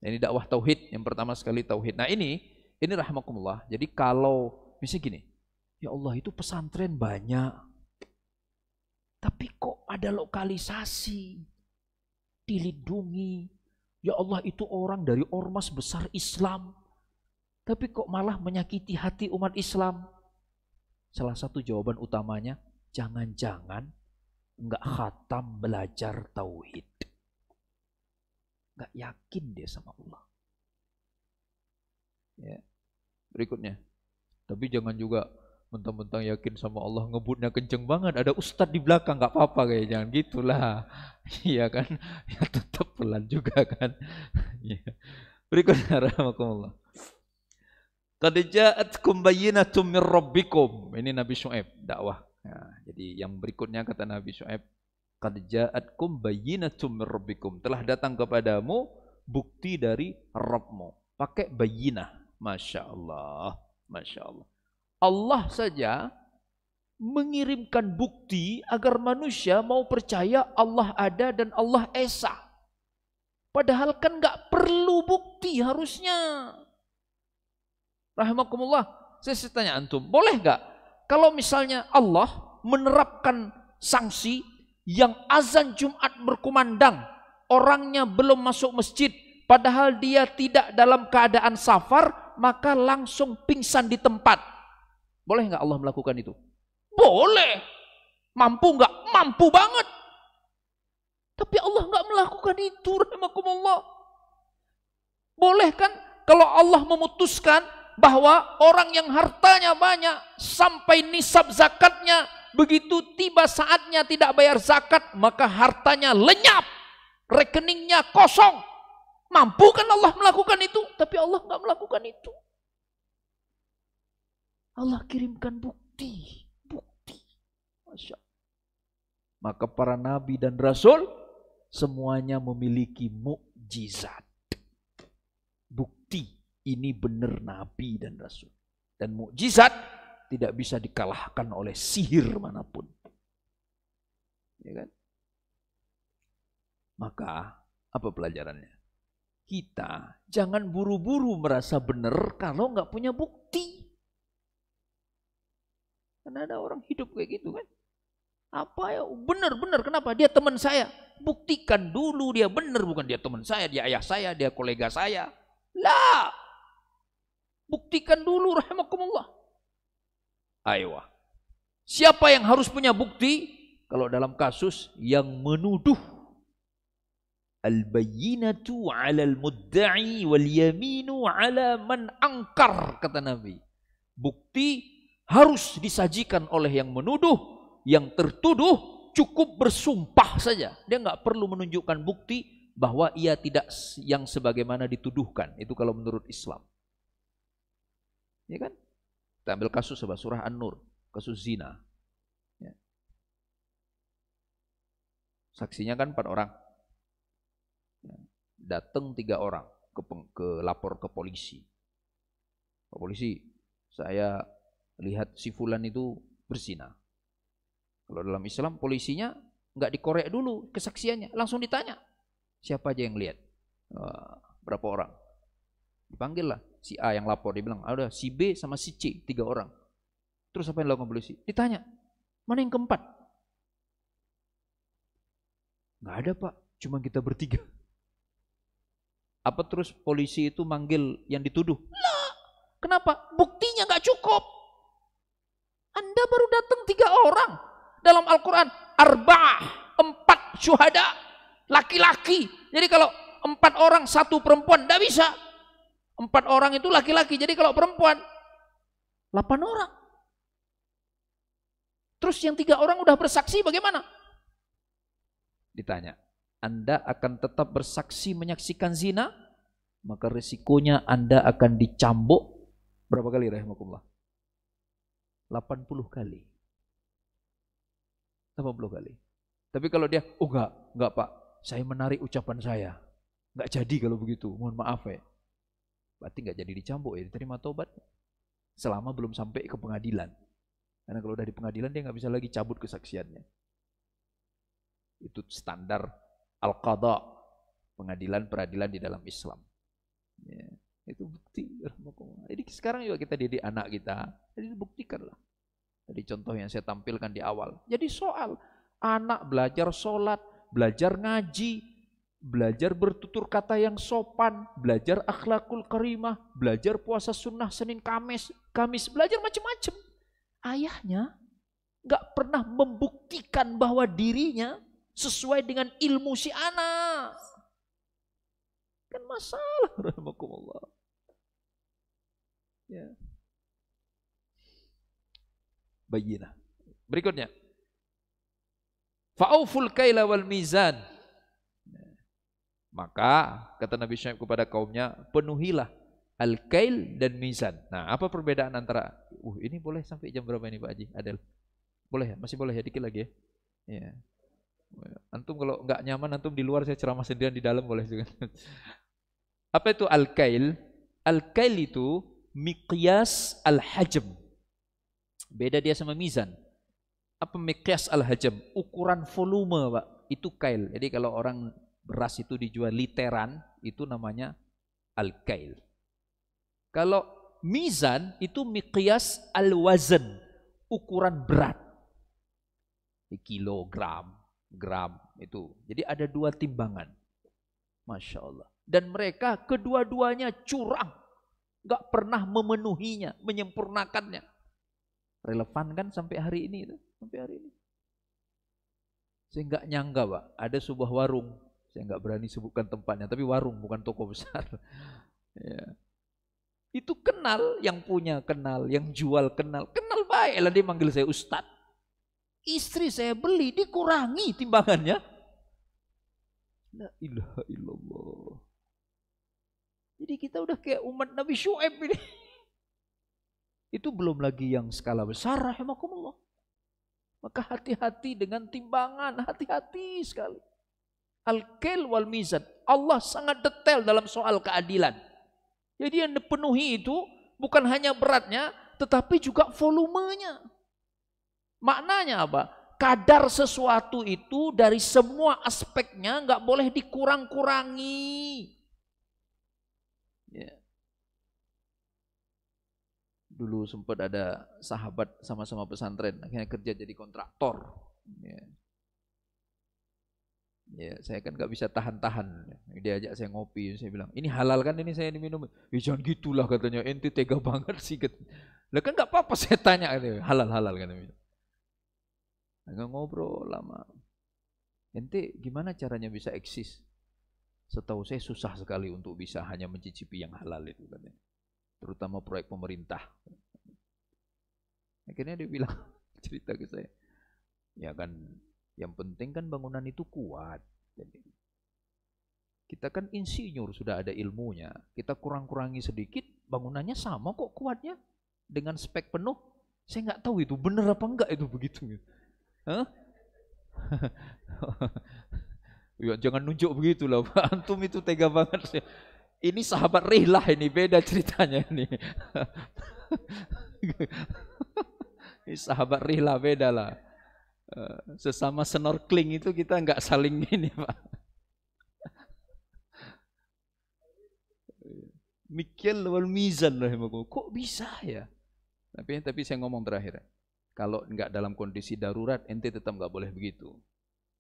Ini dakwah tauhid, yang pertama sekali tauhid. Nah ini rahimakumullah. Jadi kalau misalnya gini, ya Allah itu pesantren banyak, tapi kok ada lokalisasi, dilindungi. Ya Allah itu orang dari ormas besar Islam, tapi kok malah menyakiti hati umat Islam. Salah satu jawaban utamanya, jangan-jangan enggak khatam belajar tauhid. Enggak yakin dia sama Allah. Ya. Berikutnya. Tapi jangan juga mentang-mentang yakin sama Allah ngebutnya kenceng banget. Ada ustadz di belakang, enggak apa-apa kayak jangan gitulah. Iya kan? Ya tetap pelan juga kan. Ya. Berikutnya rahmatullah. Qad ja'atkum bayyinatun mir rabbikum. Ini Nabi Syuaib dakwah. Nah, jadi yang berikutnya kata Nabi Syuaib, qad ja'atkum bayyinatun mir rabbikum. Telah datang kepadamu bukti dari Rabbmu. Pakai bayyinah. Masya Allah. Masya Allah. Allah saja mengirimkan bukti agar manusia mau percaya Allah ada dan Allah esa. Padahal kan nggak perlu bukti harusnya. Rahimakumullah, saya tanya antum, boleh nggak kalau misalnya Allah menerapkan sanksi yang azan Jumat berkumandang, orangnya belum masuk masjid, padahal dia tidak dalam keadaan safar, maka langsung pingsan di tempat. Boleh nggak Allah melakukan itu? Boleh. Mampu nggak? Mampu banget. Tapi Allah nggak melakukan itu, rahimakumullah. Boleh kan kalau Allah memutuskan bahwa orang yang hartanya banyak sampai nisab zakatnya, begitu tiba saatnya tidak bayar zakat, maka hartanya lenyap, rekeningnya kosong. Mampu kan Allah melakukan itu? Tapi Allah nggak melakukan itu. Allah kirimkan bukti. Masya Allah. Maka para nabi dan rasul semuanya memiliki mukjizat. Bukti ini benar nabi dan rasul. Dan mukjizat tidak bisa dikalahkan oleh sihir manapun. Ya kan? Maka apa pelajarannya? Kita jangan buru-buru merasa benar kalau nggak punya bukti. Karena ada orang hidup kayak gitu kan. Apa ya? Benar-benar kenapa? Dia teman saya. Buktikan dulu dia benar, bukan dia teman saya, dia ayah saya, dia kolega saya. Lah. Buktikan dulu rahimakumullah. Ayo. Siapa yang harus punya bukti? Kalau dalam kasus yang menuduh. Al-bayyinatu 'alal mudda'i wal yaminu 'ala man angkar, kata Nabi. Bukti harus disajikan oleh yang menuduh, yang tertuduh cukup bersumpah saja. Dia nggak perlu menunjukkan bukti bahwa ia tidak yang sebagaimana dituduhkan. Itu kalau menurut Islam. Ya kan? Kita ambil kasus surah An-Nur, kasus zina. Ya. Saksinya kan 4 orang. Ya. Datang 3 orang ke lapor ke polisi. Pak polisi, saya lihat si fulan itu berzina. Kalau dalam Islam polisinya nggak dikorek dulu kesaksiannya, langsung ditanya siapa aja yang lihat. Berapa orang? Dipanggil lah si A yang lapor, dia bilang ada si B sama si C, 3 orang. Terus apa yang dilakukan polisi? Ditanya mana yang keempat? Nggak ada pak, cuma kita bertiga. Apa terus polisi itu manggil yang dituduh? Lah, kenapa? Buktinya nggak cukup. Anda baru datang 3 orang. Dalam Al-Quran, 4 syuhada, laki-laki. Jadi kalau 4 orang, 1 perempuan, tidak bisa. 4 orang itu laki-laki, jadi kalau perempuan, 8 orang. Terus yang 3 orang udah bersaksi bagaimana? Ditanya, Anda akan tetap bersaksi menyaksikan zina? Maka resikonya Anda akan dicambuk berapa kali rahimakumullah? 80 kali. 80 kali. Tapi kalau dia, oh enggak pak, saya menarik ucapan saya. Enggak jadi kalau begitu, mohon maaf ya. Berarti enggak jadi dicambuk ya, diterima tobat. Selama belum sampai ke pengadilan. Karena kalau udah di pengadilan dia enggak bisa lagi cabut kesaksiannya. Itu standar al-qadha, pengadilan peradilan di dalam Islam. Itu bukti. Jadi sekarang juga kita didik anak kita, jadi buktikanlah. Jadi contoh yang saya tampilkan di awal. Jadi soal anak belajar sholat, belajar ngaji, belajar bertutur kata yang sopan, belajar akhlakul karimah, belajar puasa sunnah Senin Kamis, belajar macam-macam. Ayahnya nggak pernah membuktikan bahwa dirinya sesuai dengan ilmu si anak. Kan masalah, rahmatullah. Ya. Bayyinah. Berikutnya. Fa'auful kaila wal mizan. Maka kata Nabi Syuaib kepada kaumnya, penuhilah al-kail dan mizan. Nah, apa perbedaan antara ini boleh sampai jam berapa ini Pak Haji? Adel. Boleh ya? Masih boleh ya, dikit lagi ya. Ya. Antum kalau enggak nyaman antum di luar, saya ceramah sendirian di dalam boleh juga. Apa itu al-kail? Al-kail itu miqyas al-hajm. Beda dia sama mizan. Apa miqyas al-hajm? Ukuran volume, Pak. Itu kail. Jadi kalau orang beras itu dijual literan, itu namanya al-kail. Kalau mizan itu miqyas al-wazn, ukuran berat. Kilogram, gram itu. Jadi ada dua timbangan. Masya Allah. Dan mereka kedua-duanya curang. Gak pernah memenuhinya, menyempurnakannya. Relevan kan sampai hari ini itu, sampai hari ini. Saya nggak nyangka Pak, ada sebuah warung. Saya nggak berani sebutkan tempatnya, tapi warung bukan toko besar. Ya. Itu kenal, yang punya kenal, yang jual kenal baik lah, dia manggil saya Ustadz. Istri saya beli dikurangi timbangannya. La ilaha illallah. Jadi kita udah kayak umat Nabi Syuaib ini. Itu belum lagi yang skala besar, rahimakumullah. Maka hati-hati dengan timbangan, hati-hati sekali. Al-kail wal mizan. Allah sangat detail dalam soal keadilan. Jadi yang dipenuhi itu bukan hanya beratnya, tetapi juga volumenya. Maknanya apa? Kadar sesuatu itu dari semua aspeknya nggak boleh dikurang-kurangi. Ya. Dulu sempat ada sahabat sama-sama pesantren, akhirnya kerja jadi kontraktor. Ya. Ya, saya kan nggak bisa tahan-tahan. Dia ajak saya ngopi, saya bilang, ini halal kan ini saya diminum? Jangan gitulah katanya, ente tega banget sih. Lah kan nggak apa-apa saya tanya, halal katanya. Agak ngobrol lama. Ente gimana caranya bisa eksis? Setahu saya susah sekali untuk bisa hanya mencicipi yang halal itu katanya. Terutama proyek pemerintah. Akhirnya dia bilang, cerita ke saya, ya kan yang penting kan bangunan itu kuat. Jadi, kita kan insinyur, sudah ada ilmunya. Kita kurang-kurangi sedikit, bangunannya sama kok kuatnya. Dengan spek penuh. Saya nggak tahu itu bener apa enggak itu begitu. Hah? Ya, jangan nunjuk begitu lah Pak. Antum itu tega banget. Ini sahabat Rihlah, ini beda ceritanya ini. Ini sahabat Rihlah beda lah. Sesama snorkeling itu kita nggak saling ini Pak. Mikil wal mizan lah. Kok bisa ya? Tapi saya ngomong terakhir. Kalau nggak dalam kondisi darurat, ente tetap nggak boleh begitu.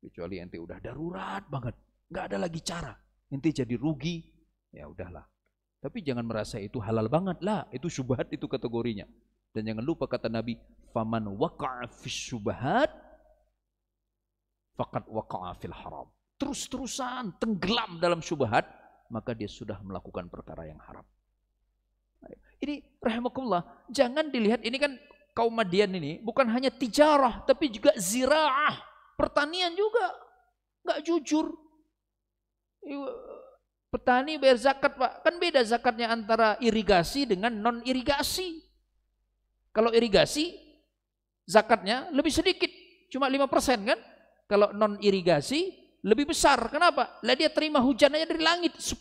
Kecuali ente udah darurat banget, nggak ada lagi cara. Ente jadi rugi, ya udahlah. Tapi jangan merasa itu halal banget lah. Itu syubhat itu kategorinya. Dan jangan lupa kata Nabi, faman waqa'a fis syubhat, faqad waqa'a fil haram. Terus-terusan tenggelam dalam syubhat, maka dia sudah melakukan perkara yang haram. Ini rahimakumullah, jangan dilihat ini kan kaum Madian ini bukan hanya tijarah tapi juga ziraah, pertanian juga nggak jujur. Petani bayar zakat Pak, kan beda zakatnya antara irigasi dengan non irigasi. Kalau irigasi zakatnya lebih sedikit, cuma 5% kan. Kalau non irigasi lebih besar. Kenapa? Lah dia terima hujan aja dari langit 10%.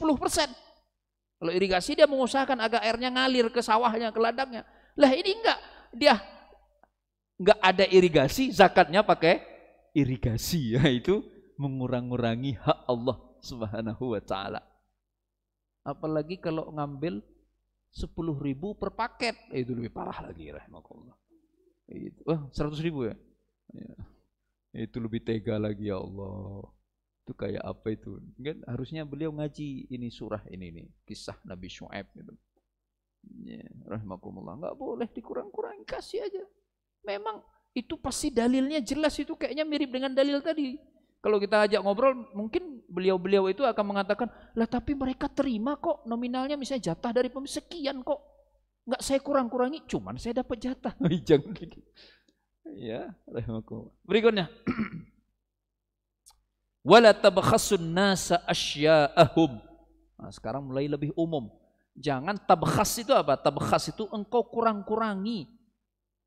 Kalau irigasi dia mengusahakan agar airnya ngalir ke sawahnya, ke ladangnya. Lah ini enggak. Dia nggak ada irigasi, zakatnya pakai irigasi, yaitu mengurang-urangi hak Allah Subhanahu wa taala. Apalagi kalau ngambil 10.000 per paket. Itu lebih parah lagi, rahimakumullah. Itu, 100.000 ya? Ya. Itu lebih tega lagi, ya Allah. Itu kayak apa itu? Kan harusnya beliau ngaji ini surah ini nih, kisah Nabi Syuaib gitu. Ya, rahimakumullah. Enggak boleh dikurang-kurangi, kasih aja. Memang itu pasti dalilnya jelas, itu kayaknya mirip dengan dalil tadi. Kalau kita ajak ngobrol, mungkin beliau-beliau itu akan mengatakan, lah tapi mereka terima kok nominalnya misalnya jatah dari sekian kok. Enggak saya kurang-kurangi, cuman saya dapat jatah. Jangan gitu. Ya, rahimakumullah. Berikutnya. Wala tabkhasun nasa asya'ahum. Nah, sekarang mulai lebih umum. Jangan tabkhas itu apa? Tabkhas itu engkau kurang-kurangi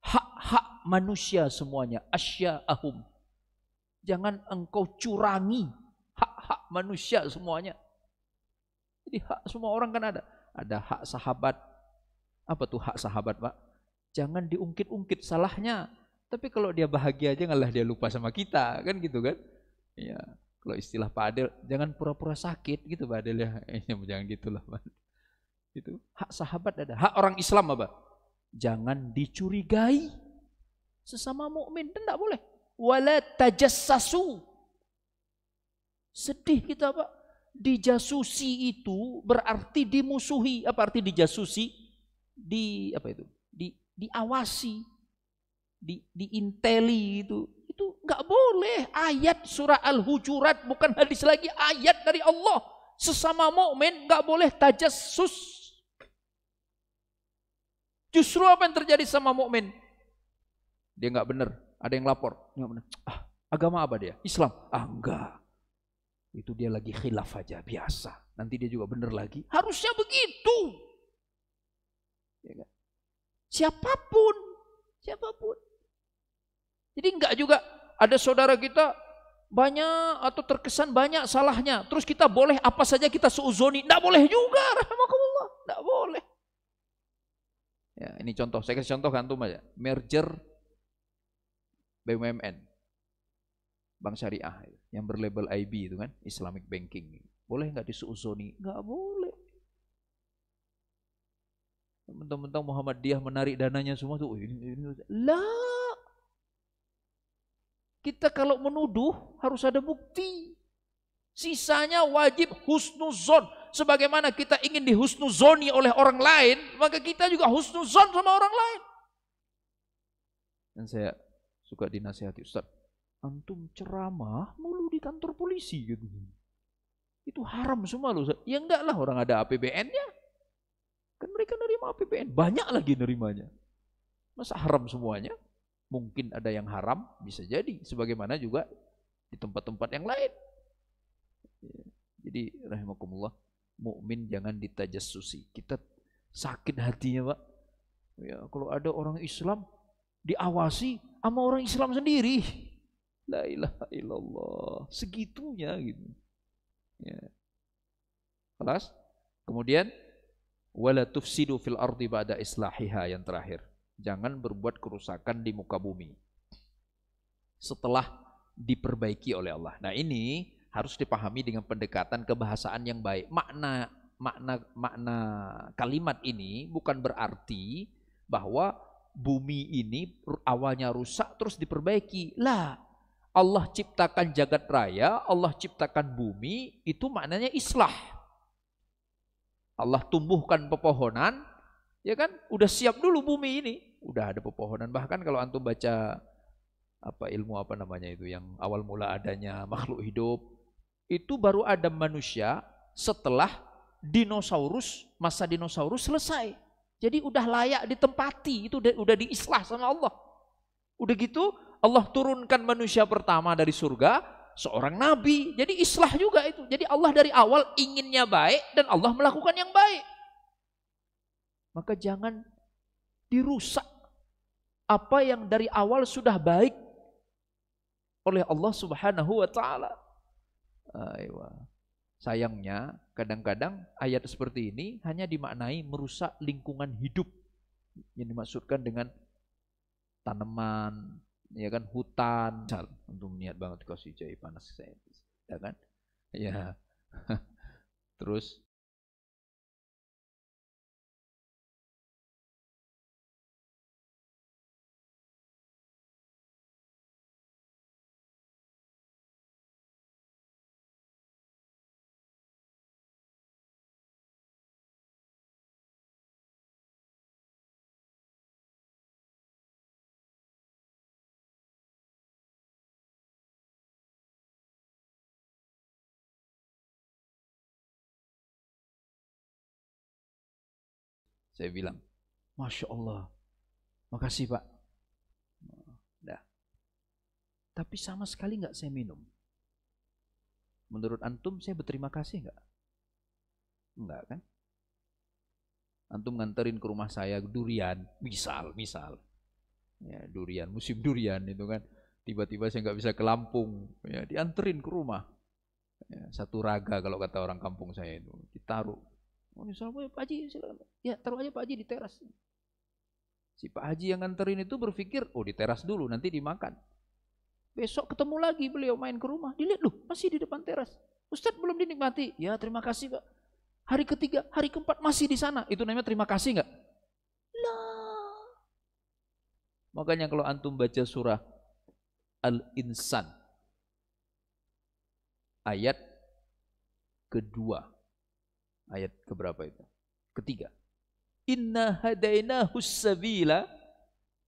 hak-hak manusia semuanya. Asya'ahum. Jangan engkau curangi hak-hak manusia semuanya. Jadi hak semua orang kan ada. Ada hak sahabat. Apa tuh hak sahabat, Pak? Jangan diungkit-ungkit salahnya. Tapi kalau dia bahagia aja ngalah dia lupa sama kita. Kan gitu kan? Ya, kalau istilah Pak Adel, jangan pura-pura sakit gitu Pak Adel ya. Jangan gitulah, Pak. Itu hak sahabat ada. Hak orang Islam apa? Jangan dicurigai sesama mukmin, tidak boleh. Wala tajassasu. Sedih kita, Pak. Dijasusi itu berarti dimusuhi. Apa arti dijasusi? Diawasi, diinteli itu nggak boleh. Ayat surah Al-Hujurat, bukan hadis lagi, ayat dari Allah. Sesama mukmin nggak boleh tajassus. Justru apa yang terjadi sama mukmin? Dia nggak benar, ada yang lapor, nggak benar. Agama apa dia? Islam. Enggak. Itu dia lagi khilaf aja, biasa. Nanti dia juga benar lagi. Harusnya begitu. Ya kan? Siapapun. Jadi enggak juga ada saudara kita banyak atau terkesan banyak salahnya. Terus kita boleh apa saja kita seuzoni. Enggak boleh juga, rahmatullah. Enggak boleh. Ya, ini contoh, saya kasih contoh antum aja. Merger BUMN, Bank Syariah yang berlabel IB itu kan, Islamic Banking. Boleh nggak disuuzoni? Nggak boleh. Mentang-mentang Muhammadiyah menarik dananya semua tuh, ini. Lah, kita kalau menuduh harus ada bukti. Sisanya wajib husnuzon. Sebagaimana kita ingin dihusnuzoni oleh orang lain, maka kita juga husnuzon sama orang lain. Dan saya suka dinasihati, Ustaz, antum ceramah mulu di kantor polisi gitu. Itu haram semua loh. Ya enggak lah, orang ada APBN-nya. Kan mereka nerima APBN, banyak lagi nerimanya. Masa haram semuanya? Mungkin ada yang haram, bisa jadi. Sebagaimana juga di tempat-tempat yang lain. Jadi rahimakumullah, mukmin jangan ditajassusi. Kita sakit hatinya, Pak. Ya, kalau ada orang Islam diawasi sama orang Islam sendiri. La ilaha illallah. Segitunya gitu. Ya. Kelas? Kemudian wala tufsidu fil ardi ba'da islahiha, yang terakhir. Jangan berbuat kerusakan di muka bumi setelah diperbaiki oleh Allah. Nah, ini harus dipahami dengan pendekatan kebahasaan yang baik. Makna kalimat ini bukan berarti bahwa bumi ini awalnya rusak terus diperbaiki. Lah, Allah ciptakan jagat raya, Allah ciptakan bumi, itu maknanya islah. Allah tumbuhkan pepohonan, ya kan? Udah siap dulu bumi ini, udah ada pepohonan. Bahkan kalau antum baca ilmu apa namanya itu yang awal mula adanya makhluk hidup, itu baru ada manusia setelah masa dinosaurus selesai. Jadi udah layak ditempati, itu udah diislah sama Allah. Udah gitu Allah turunkan manusia pertama dari surga, seorang nabi. Jadi islah juga itu. Jadi Allah dari awal inginnya baik dan Allah melakukan yang baik. Maka jangan dirusak apa yang dari awal sudah baik oleh Allah Subhanahu wa taala. Sayangnya kadang-kadang ayat seperti ini hanya dimaknai merusak lingkungan hidup. Yang dimaksudkan dengan tanaman, ya kan, hutan. Untuk niat banget kasih jahe panas saya, ya kan? Ya. Terus Saya bilang, Masya Allah, makasih Pak. Nah, tapi sama sekali nggak saya minum. Menurut antum saya berterima kasih nggak? Enggak kan? Antum nganterin ke rumah saya durian, misal. Ya, durian, musim durian itu kan. Tiba-tiba saya nggak bisa ke Lampung, ya, dianterin ke rumah. Ya, satu raga kalau kata orang kampung saya itu, ditaruh. Oh, misalnya Pak Haji, silakan. Ya, taruh aja Pak Haji di teras. Si Pak Haji yang nganterin itu berpikir, oh di teras dulu, nanti dimakan. Besok ketemu lagi beliau main ke rumah, dilihat loh masih di depan teras. Ustadz belum dinikmati. Ya terima kasih Pak. Hari ketiga, hari keempat masih di sana. Itu namanya terima kasih nggak? Lah. Makanya kalau antum baca surah Al-Insan ayat kedua, ayat keberapa itu? Ketiga. Inna hadainahu sabila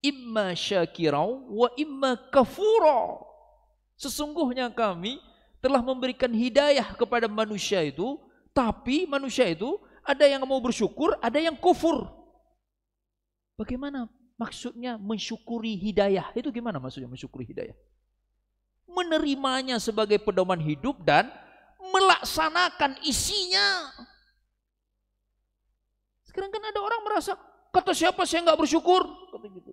imma syakirau wa imma kafura. Sesungguhnya kami telah memberikan hidayah kepada manusia itu, tapi manusia itu ada yang mau bersyukur, ada yang kufur. Bagaimana maksudnya mensyukuri hidayah? Itu gimana maksudnya mensyukuri hidayah? Menerimanya sebagai pedoman hidup dan melaksanakan isinya. Sekarang kan ada orang merasa, kata siapa saya nggak bersyukur? Kata gitu.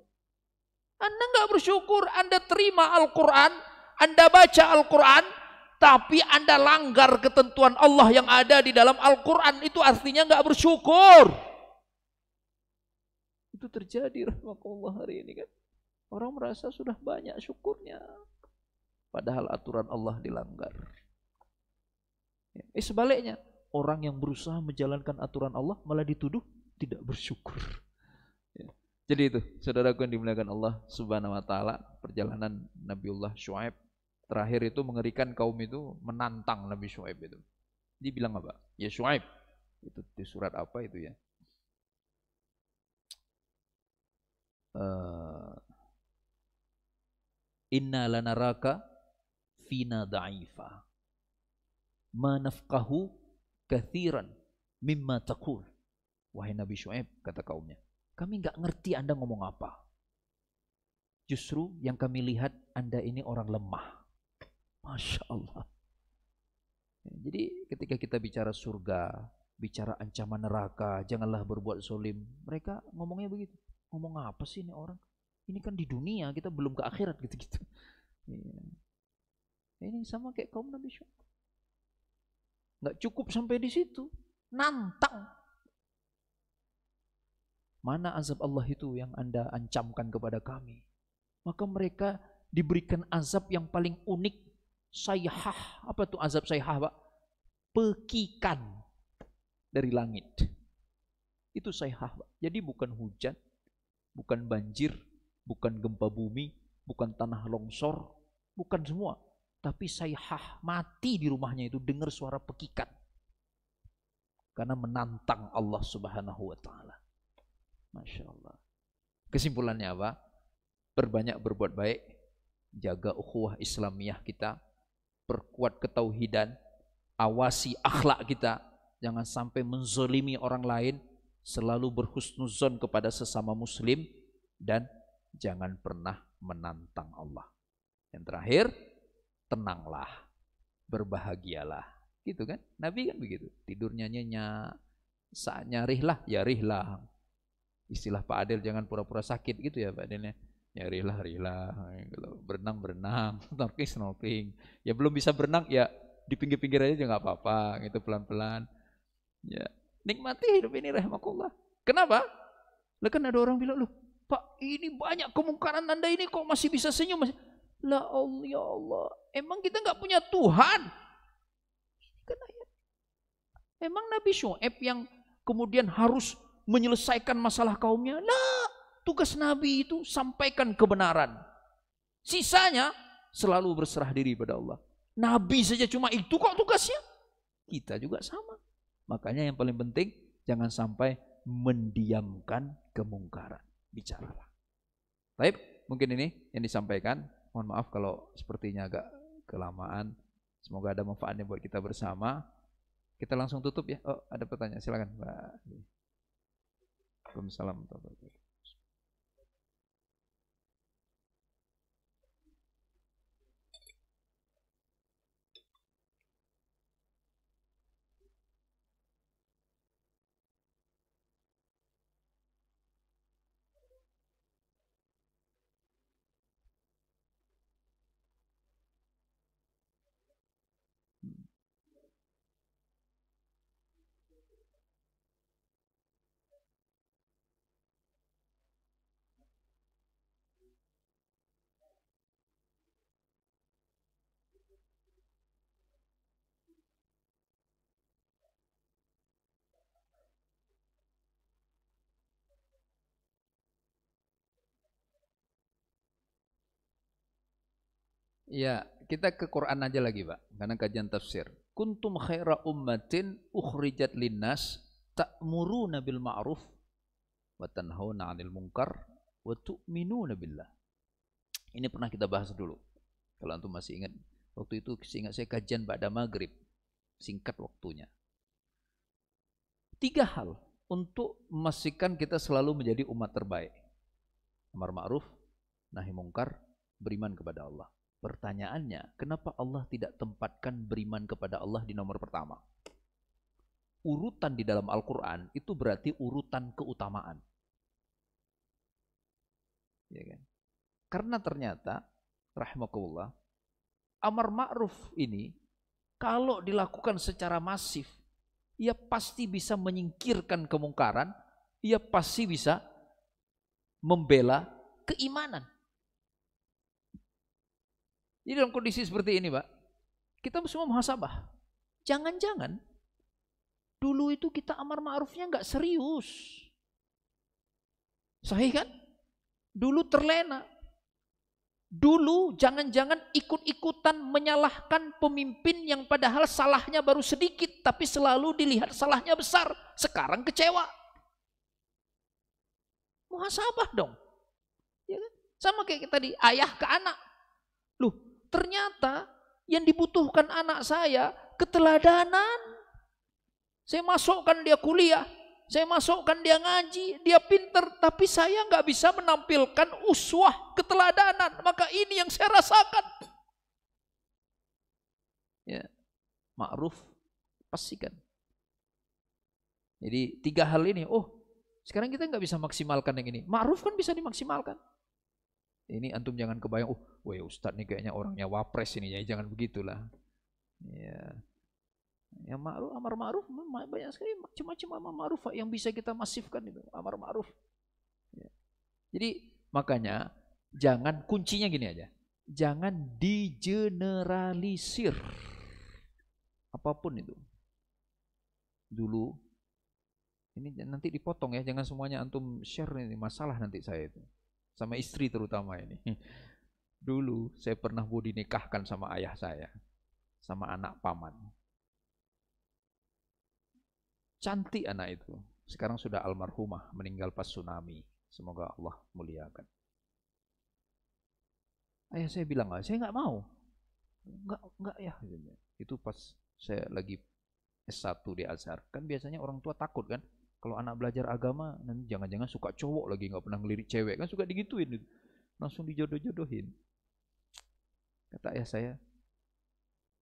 Anda nggak bersyukur, Anda terima Al-Quran, Anda baca Al-Quran, tapi Anda langgar ketentuan Allah yang ada di dalam Al-Quran, itu artinya nggak bersyukur. Itu terjadi rahmatullah hari ini kan. Orang merasa sudah banyak syukurnya, padahal aturan Allah dilanggar. Sebaliknya, orang yang berusaha menjalankan aturan Allah malah dituduh tidak bersyukur. Jadi itu, saudaraku yang dimuliakan Allah Subhanahu wa taala, perjalanan Nabiullah Syuaib terakhir itu mengerikan, kaum itu menantang Nabi Syuaib itu. Dia bilang apa? Ya Syuaib. Itu di surat apa itu ya? Inna lanaraka fina da'ifa ma nafqahu kathiran mimma taqul. Wahai Nabi Syuaib, kata kaumnya, kami nggak ngerti Anda ngomong apa. Justru yang kami lihat Anda ini orang lemah. Masya Allah. Jadi ketika kita bicara surga, bicara ancaman neraka, janganlah berbuat zolim, mereka ngomongnya begitu. Ngomong apa sih ini orang? Ini kan di dunia, kita belum ke akhirat gitu-gitu. Ini sama kayak kaum Nabi Syuaib. Nggak cukup sampai di situ, nantang. Mana azab Allah itu yang Anda ancamkan kepada kami? Maka mereka diberikan azab yang paling unik, sayhah. Apa tuh azab sayhah, Pak? Pekikan dari langit. Itu sayhah, Pak. Jadi bukan hujan, bukan banjir, bukan gempa bumi, bukan tanah longsor, bukan semua. Tapi sayhah, mati di rumahnya itu dengar suara pekikan. Karena menantang Allah Subhanahu wa taala. Masya Allah. Kesimpulannya apa? Perbanyak berbuat baik, jaga ukhuwah Islamiyah kita, perkuat ketauhidan, awasi akhlak kita, jangan sampai menzolimi orang lain, selalu berhusnuzon kepada sesama muslim, dan jangan pernah menantang Allah. Yang terakhir, tenanglah, berbahagialah. Gitu kan? Nabi kan begitu. Tidurnya nyenyak, saatnya rihlah, ya rihlah. Istilah Pak Adel, jangan pura-pura sakit gitu ya Pak Adelnya. Ya rihlah, berenang, snorkeling. Ya belum bisa berenang, ya di pinggir-pinggir aja nggak apa-apa, gitu pelan-pelan. Ya nikmati hidup ini rahmatullah. Kenapa? Lah kan ada orang bilang, loh Pak, ini banyak kemungkaran Anda ini kok masih bisa senyum? Lah Allah, ya Allah, emang kita nggak punya Tuhan? Emang Nabi Syuaib yang kemudian harus menyelesaikan masalah kaumnya? Nah, tugas Nabi itu sampaikan kebenaran. Sisanya selalu berserah diri pada Allah. Nabi saja cuma itu kok tugasnya. Kita juga sama. Makanya yang paling penting, jangan sampai mendiamkan kemungkaran. Bicaralah. Baik, mungkin ini yang disampaikan. Mohon maaf kalau sepertinya agak kelamaan. Semoga ada manfaatnya buat kita bersama. Kita langsung tutup ya. Oh, ada pertanyaan, silakan Mbak. Waalaikumsalam. Ya, kita ke Quran aja lagi, Pak, karena kajian tafsir. Kuntum khaira ummatin ukhrijat linnas ta'muruna bil ma'ruf wa tanhauna 'anil munkar wa tu'minuna billah. Ini pernah kita bahas dulu. Kalau antum masih ingat, waktu itu seingat saya kajian ba'da maghrib, singkat waktunya. 3 hal untuk memastikan kita selalu menjadi umat terbaik. Amar ma'ruf, nahi mungkar, beriman kepada Allah. Pertanyaannya, kenapa Allah tidak tempatkan beriman kepada Allah di nomor pertama? Urutan di dalam Al-Quran itu berarti urutan keutamaan. Ya kan? Karena ternyata, rahimakumullah, amar ma'ruf ini, kalau dilakukan secara masif, ia pasti bisa menyingkirkan kemungkaran, ia pasti bisa membela keimanan. Jadi dalam kondisi seperti ini, Pak, kita semua muhasabah. Jangan-jangan dulu itu kita amar ma'rufnya nggak serius. Sahih kan? Dulu terlena. Dulu jangan-jangan ikut-ikutan menyalahkan pemimpin yang padahal salahnya baru sedikit, tapi selalu dilihat salahnya besar. Sekarang kecewa. Muhasabah dong. Ya kan? Sama kayak tadi, ayah ke anak. Loh, ternyata yang dibutuhkan anak saya keteladanan. Saya masukkan dia kuliah, saya masukkan dia ngaji, dia pinter, tapi saya nggak bisa menampilkan uswah keteladanan. Maka ini yang saya rasakan. Ya, ma'ruf pastikan. Jadi 3 hal ini, sekarang kita nggak bisa maksimalkan yang ini. Ma'ruf kan bisa dimaksimalkan. Ini antum jangan kebayang, Ustadz nih kayaknya orangnya wapres ini, ya jangan begitulah. Ya, ma'ruf, amar ma'ruf banyak sekali macam-macam amar ma'ruf yang bisa kita masifkan itu, amar ma'ruf. Ya. Jadi makanya kuncinya gini aja, jangan digeneralisir apapun itu. Dulu ini nanti dipotong ya, jangan semuanya antum share, ini masalah nanti saya itu. Sama istri terutama ini. Dulu saya pernah mau dinikahkan sama ayah saya, sama anak paman. Cantik anak itu. Sekarang sudah almarhumah, meninggal pas tsunami. Semoga Allah muliakan. Ayah saya bilang, saya nggak mau. Enggak ya. Itu pas saya lagi S1 di Azhar. Kan biasanya orang tua takut kan. Kalau anak belajar agama, nanti jangan-jangan suka cowok lagi, nggak pernah ngelirik cewek, kan suka digituin, langsung dijodoh-jodohin. Kata ayah saya,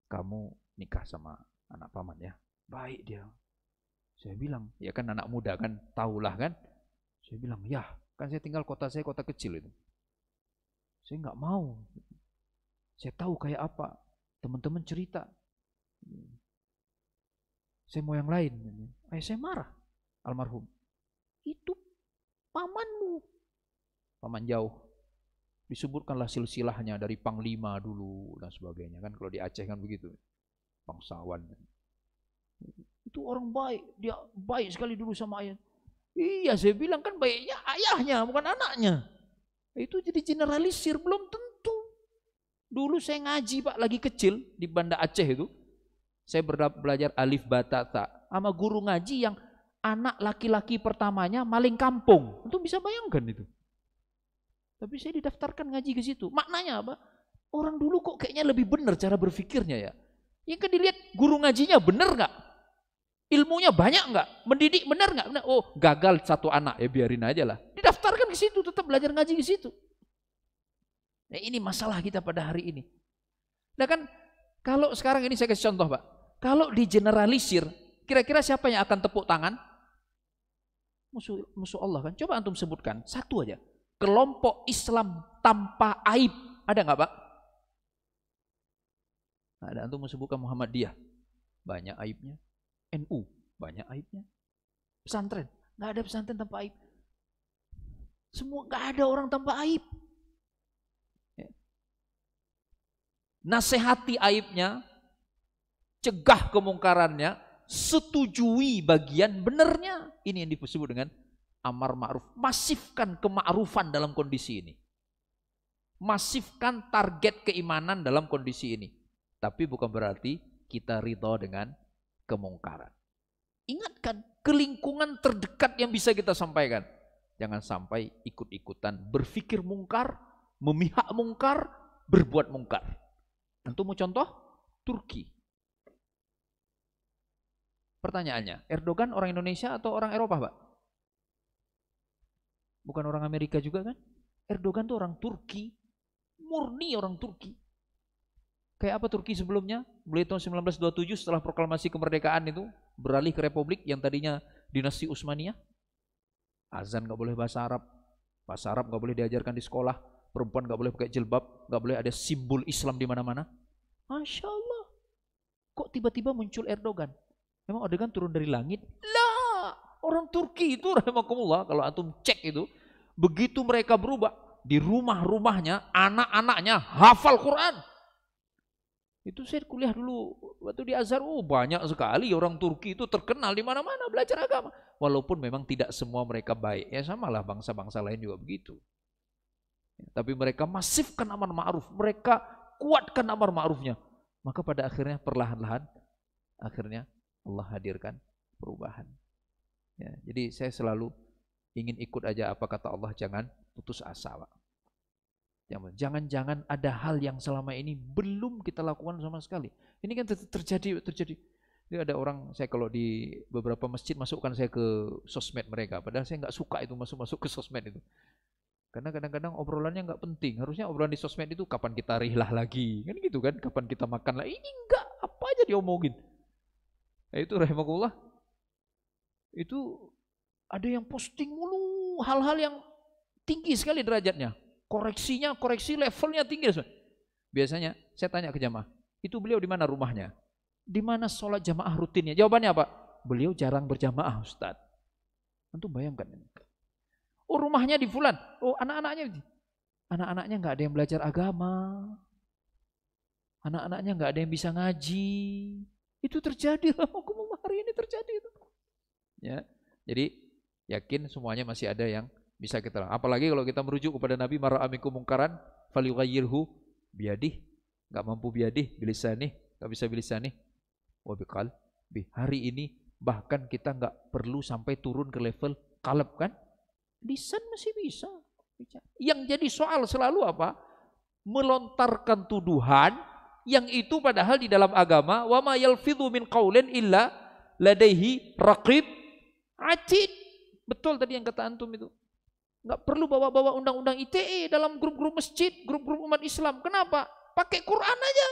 kamu nikah sama anak paman ya? Baik dia. Saya bilang, ya kan anak muda kan, tahulah kan. Saya bilang, ya kan saya tinggal kota kecil itu. Saya nggak mau. Saya tahu kayak apa. Teman-teman cerita. Saya mau yang lain. Ayah saya marah. Almarhum, itu pamanmu, paman jauh. Disebutkanlah silsilahnya dari panglima dulu dan sebagainya kan, kalau di Aceh kan begitu, bangsawan. Itu orang baik, dia baik sekali dulu sama ayah. Iya, saya bilang kan baiknya ayahnya bukan anaknya. Itu jadi generalisir, belum tentu. Dulu saya ngaji Pak, lagi kecil di Banda Aceh itu, saya belajar alif bata ta sama guru ngaji yang anak laki-laki pertamanya maling kampung. Itu bisa bayangkan itu. Tapi saya didaftarkan ngaji ke situ. Maknanya apa? Orang dulu kok kayaknya lebih benar cara berpikirnya ya. Yang kan dilihat guru ngajinya benar nggak? Ilmunya banyak nggak? Mendidik benar nggak? Oh, gagal satu anak, ya biarin aja lah. Didaftarkan ke situ, tetap belajar ngaji ke situ. Nah, ini masalah kita pada hari ini. Nah kan, kalau sekarang ini saya kasih contoh, Pak. Kalau digeneralisir, kira-kira siapa yang akan tepuk tangan? Musuh Allah kan. Coba antum sebutkan satu aja. Kelompok Islam tanpa aib, ada nggak, Pak? Ada. Antum mau sebutkan Muhammadiyah, banyak aibnya. NU, banyak aibnya. Pesantren, nggak ada pesantren tanpa aib. Semua nggak ada orang tanpa aib. Nasihati aibnya, cegah kemungkarannya, setujui bagian benernya. Ini yang disebut dengan amar ma'ruf. Masifkan kema'rufan dalam kondisi ini. Masifkan target keimanan dalam kondisi ini. Tapi bukan berarti kita ridho dengan kemungkaran. Ingatkan ke lingkungan terdekat yang bisa kita sampaikan. Jangan sampai ikut-ikutan berpikir mungkar, memihak mungkar, berbuat mungkar. Antum mau contoh? Turki. Pertanyaannya, Erdogan orang Indonesia atau orang Eropa, Pak? Bukan orang Amerika juga kan? Erdogan itu orang Turki, murni orang Turki. Kayak apa Turki sebelumnya? Mulai tahun 1927 setelah proklamasi kemerdekaan itu beralih ke republik yang tadinya dinasti Utsmaniyah. Azan gak boleh bahasa Arab gak boleh diajarkan di sekolah, perempuan gak boleh pakai jilbab, gak boleh ada simbol Islam di mana-mana. Masya Allah, kok tiba-tiba muncul Erdogan? Memang Erdogan turun dari langit? Lah, orang Turki itu rahimakumullah, kalau antum cek itu, begitu mereka berubah, di rumah-rumahnya, anak-anaknya hafal Quran. Itu saya kuliah dulu waktu di Azhar, banyak sekali orang Turki itu terkenal di mana-mana belajar agama. Walaupun memang tidak semua mereka baik, ya samalah bangsa-bangsa lain juga begitu. Tapi mereka masifkan amar ma'ruf, mereka kuatkan amar ma'rufnya. Maka pada akhirnya perlahan-lahan, akhirnya Allah hadirkan perubahan. Ya, jadi saya selalu ingin ikut aja apa kata Allah, jangan putus asa, Pak. Jangan-jangan ada hal yang selama ini belum kita lakukan sama sekali. Ini kan terjadi. Ini ada orang, saya kalau di beberapa masjid masukkan saya ke sosmed mereka, padahal saya nggak suka itu masuk ke sosmed itu. Karena kadang-kadang obrolannya nggak penting. Harusnya obrolan di sosmed itu kapan kita rihlah lagi, kan gitu kan? Kapan kita makan lagi? Ini enggak, apa aja diomongin. Nah, itu rahimakumullah. Itu ada yang posting mulu hal-hal yang tinggi sekali derajatnya. Koreksi levelnya tinggi. Biasanya saya tanya ke jamaah, itu beliau di mana rumahnya? Di mana sholat jamaah rutinnya? Jawabannya apa? Beliau jarang berjamaah, Ustaz. Antum bayangkan. Oh, rumahnya di fulan. Oh, anak-anaknya nggak ada yang belajar agama. Anak-anaknya nggak ada yang bisa ngaji. Itu terjadi. Hari ini terjadi itu. Ya, jadi yakin semuanya masih ada yang bisa kita lakukan. Apalagi kalau kita merujuk kepada Nabi, mara amikum mungkaran falyughayyirhu biyadih, enggak mampu biyadih, bilisanih, enggak bisa bilisanih, wa biqalbi. Hari ini bahkan kita enggak perlu sampai turun ke level qalb kan? Lisan masih bisa. Yang jadi soal selalu apa? Melontarkan tuduhan yang itu padahal di dalam agama wa ma yalfidhu min qaulin illa ladaihi raqib atid. Betul tadi yang kata antum itu. Nggak perlu bawa-bawa undang-undang ITE dalam grup-grup masjid, grup-grup umat Islam. Kenapa? Pakai Quran aja.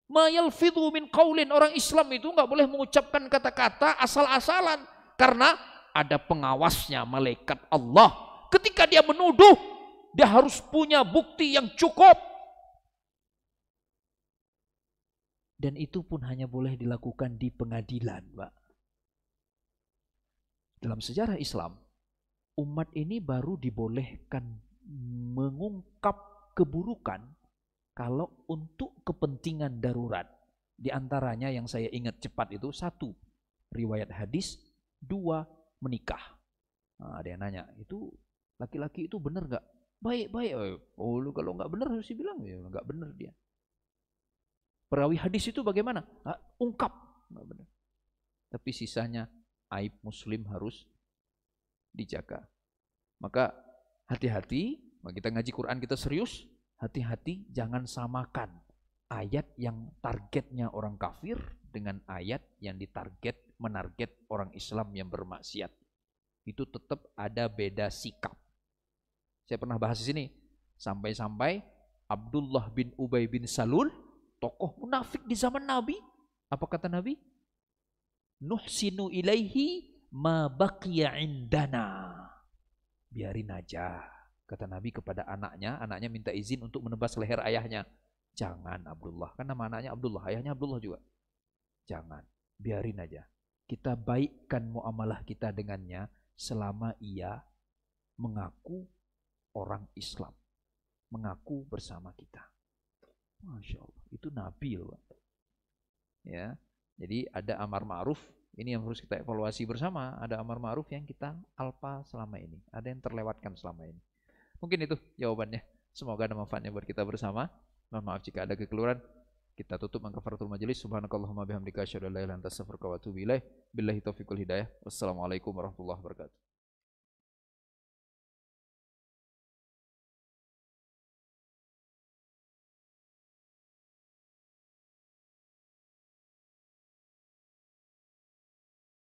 Ma yalfidhu min qaulin, orang Islam itu nggak boleh mengucapkan kata-kata asal-asalan karena ada pengawasnya, malaikat Allah. Ketika dia menuduh, dia harus punya bukti yang cukup. Dan itu pun hanya boleh dilakukan di pengadilan, Pak. Dalam sejarah Islam, umat ini baru dibolehkan mengungkap keburukan kalau untuk kepentingan darurat. Di antaranya yang saya ingat cepat itu, 1, riwayat hadis, 2, menikah. Nah, ada yang nanya, itu laki-laki itu benar nggak? Baik-baik. Oh, lu kalau nggak benar harus dibilang, ya nggak benar dia. Perawi hadis itu bagaimana? Ungkap, nggak benar. Tapi sisanya aib muslim harus dijaga. Maka hati-hati, kita ngaji Quran kita serius, hati-hati jangan samakan ayat yang targetnya orang kafir dengan ayat yang menarget orang Islam yang bermaksiat. Itu tetap ada beda sikap. Saya pernah bahas di sini. Sampai-sampai Abdullah bin Ubay bin Salul, tokoh munafik di zaman Nabi. Apa kata Nabi? Nuhsinu ilaihi ma baqiya indana. Biarin aja, kata Nabi kepada anaknya. Anaknya minta izin untuk menebas leher ayahnya. Jangan Abdullah, kan nama anaknya Abdullah, ayahnya Abdullah juga. Jangan, biarin aja. Kita baikkan muamalah kita dengannya selama ia mengaku orang Islam, mengaku bersama kita. Masya Allah, itu Nabi loh. Ya, jadi ada amar ma'ruf. Ini yang harus kita evaluasi bersama. Ada amar ma'ruf yang kita alpa selama ini. Ada yang terlewatkan selama ini. Mungkin itu jawabannya. Semoga ada manfaatnya buat kita bersama. Mohon maaf jika ada kekeliruan. Kita tutup kafaratul majelis. Subhanakallahumma bihamdika asyhadu an la ilaha illa anta astaghfiruka wa atubu ilaik. Billahi taufiq wal hidayah. Wassalamualaikum warahmatullahi wabarakatuh.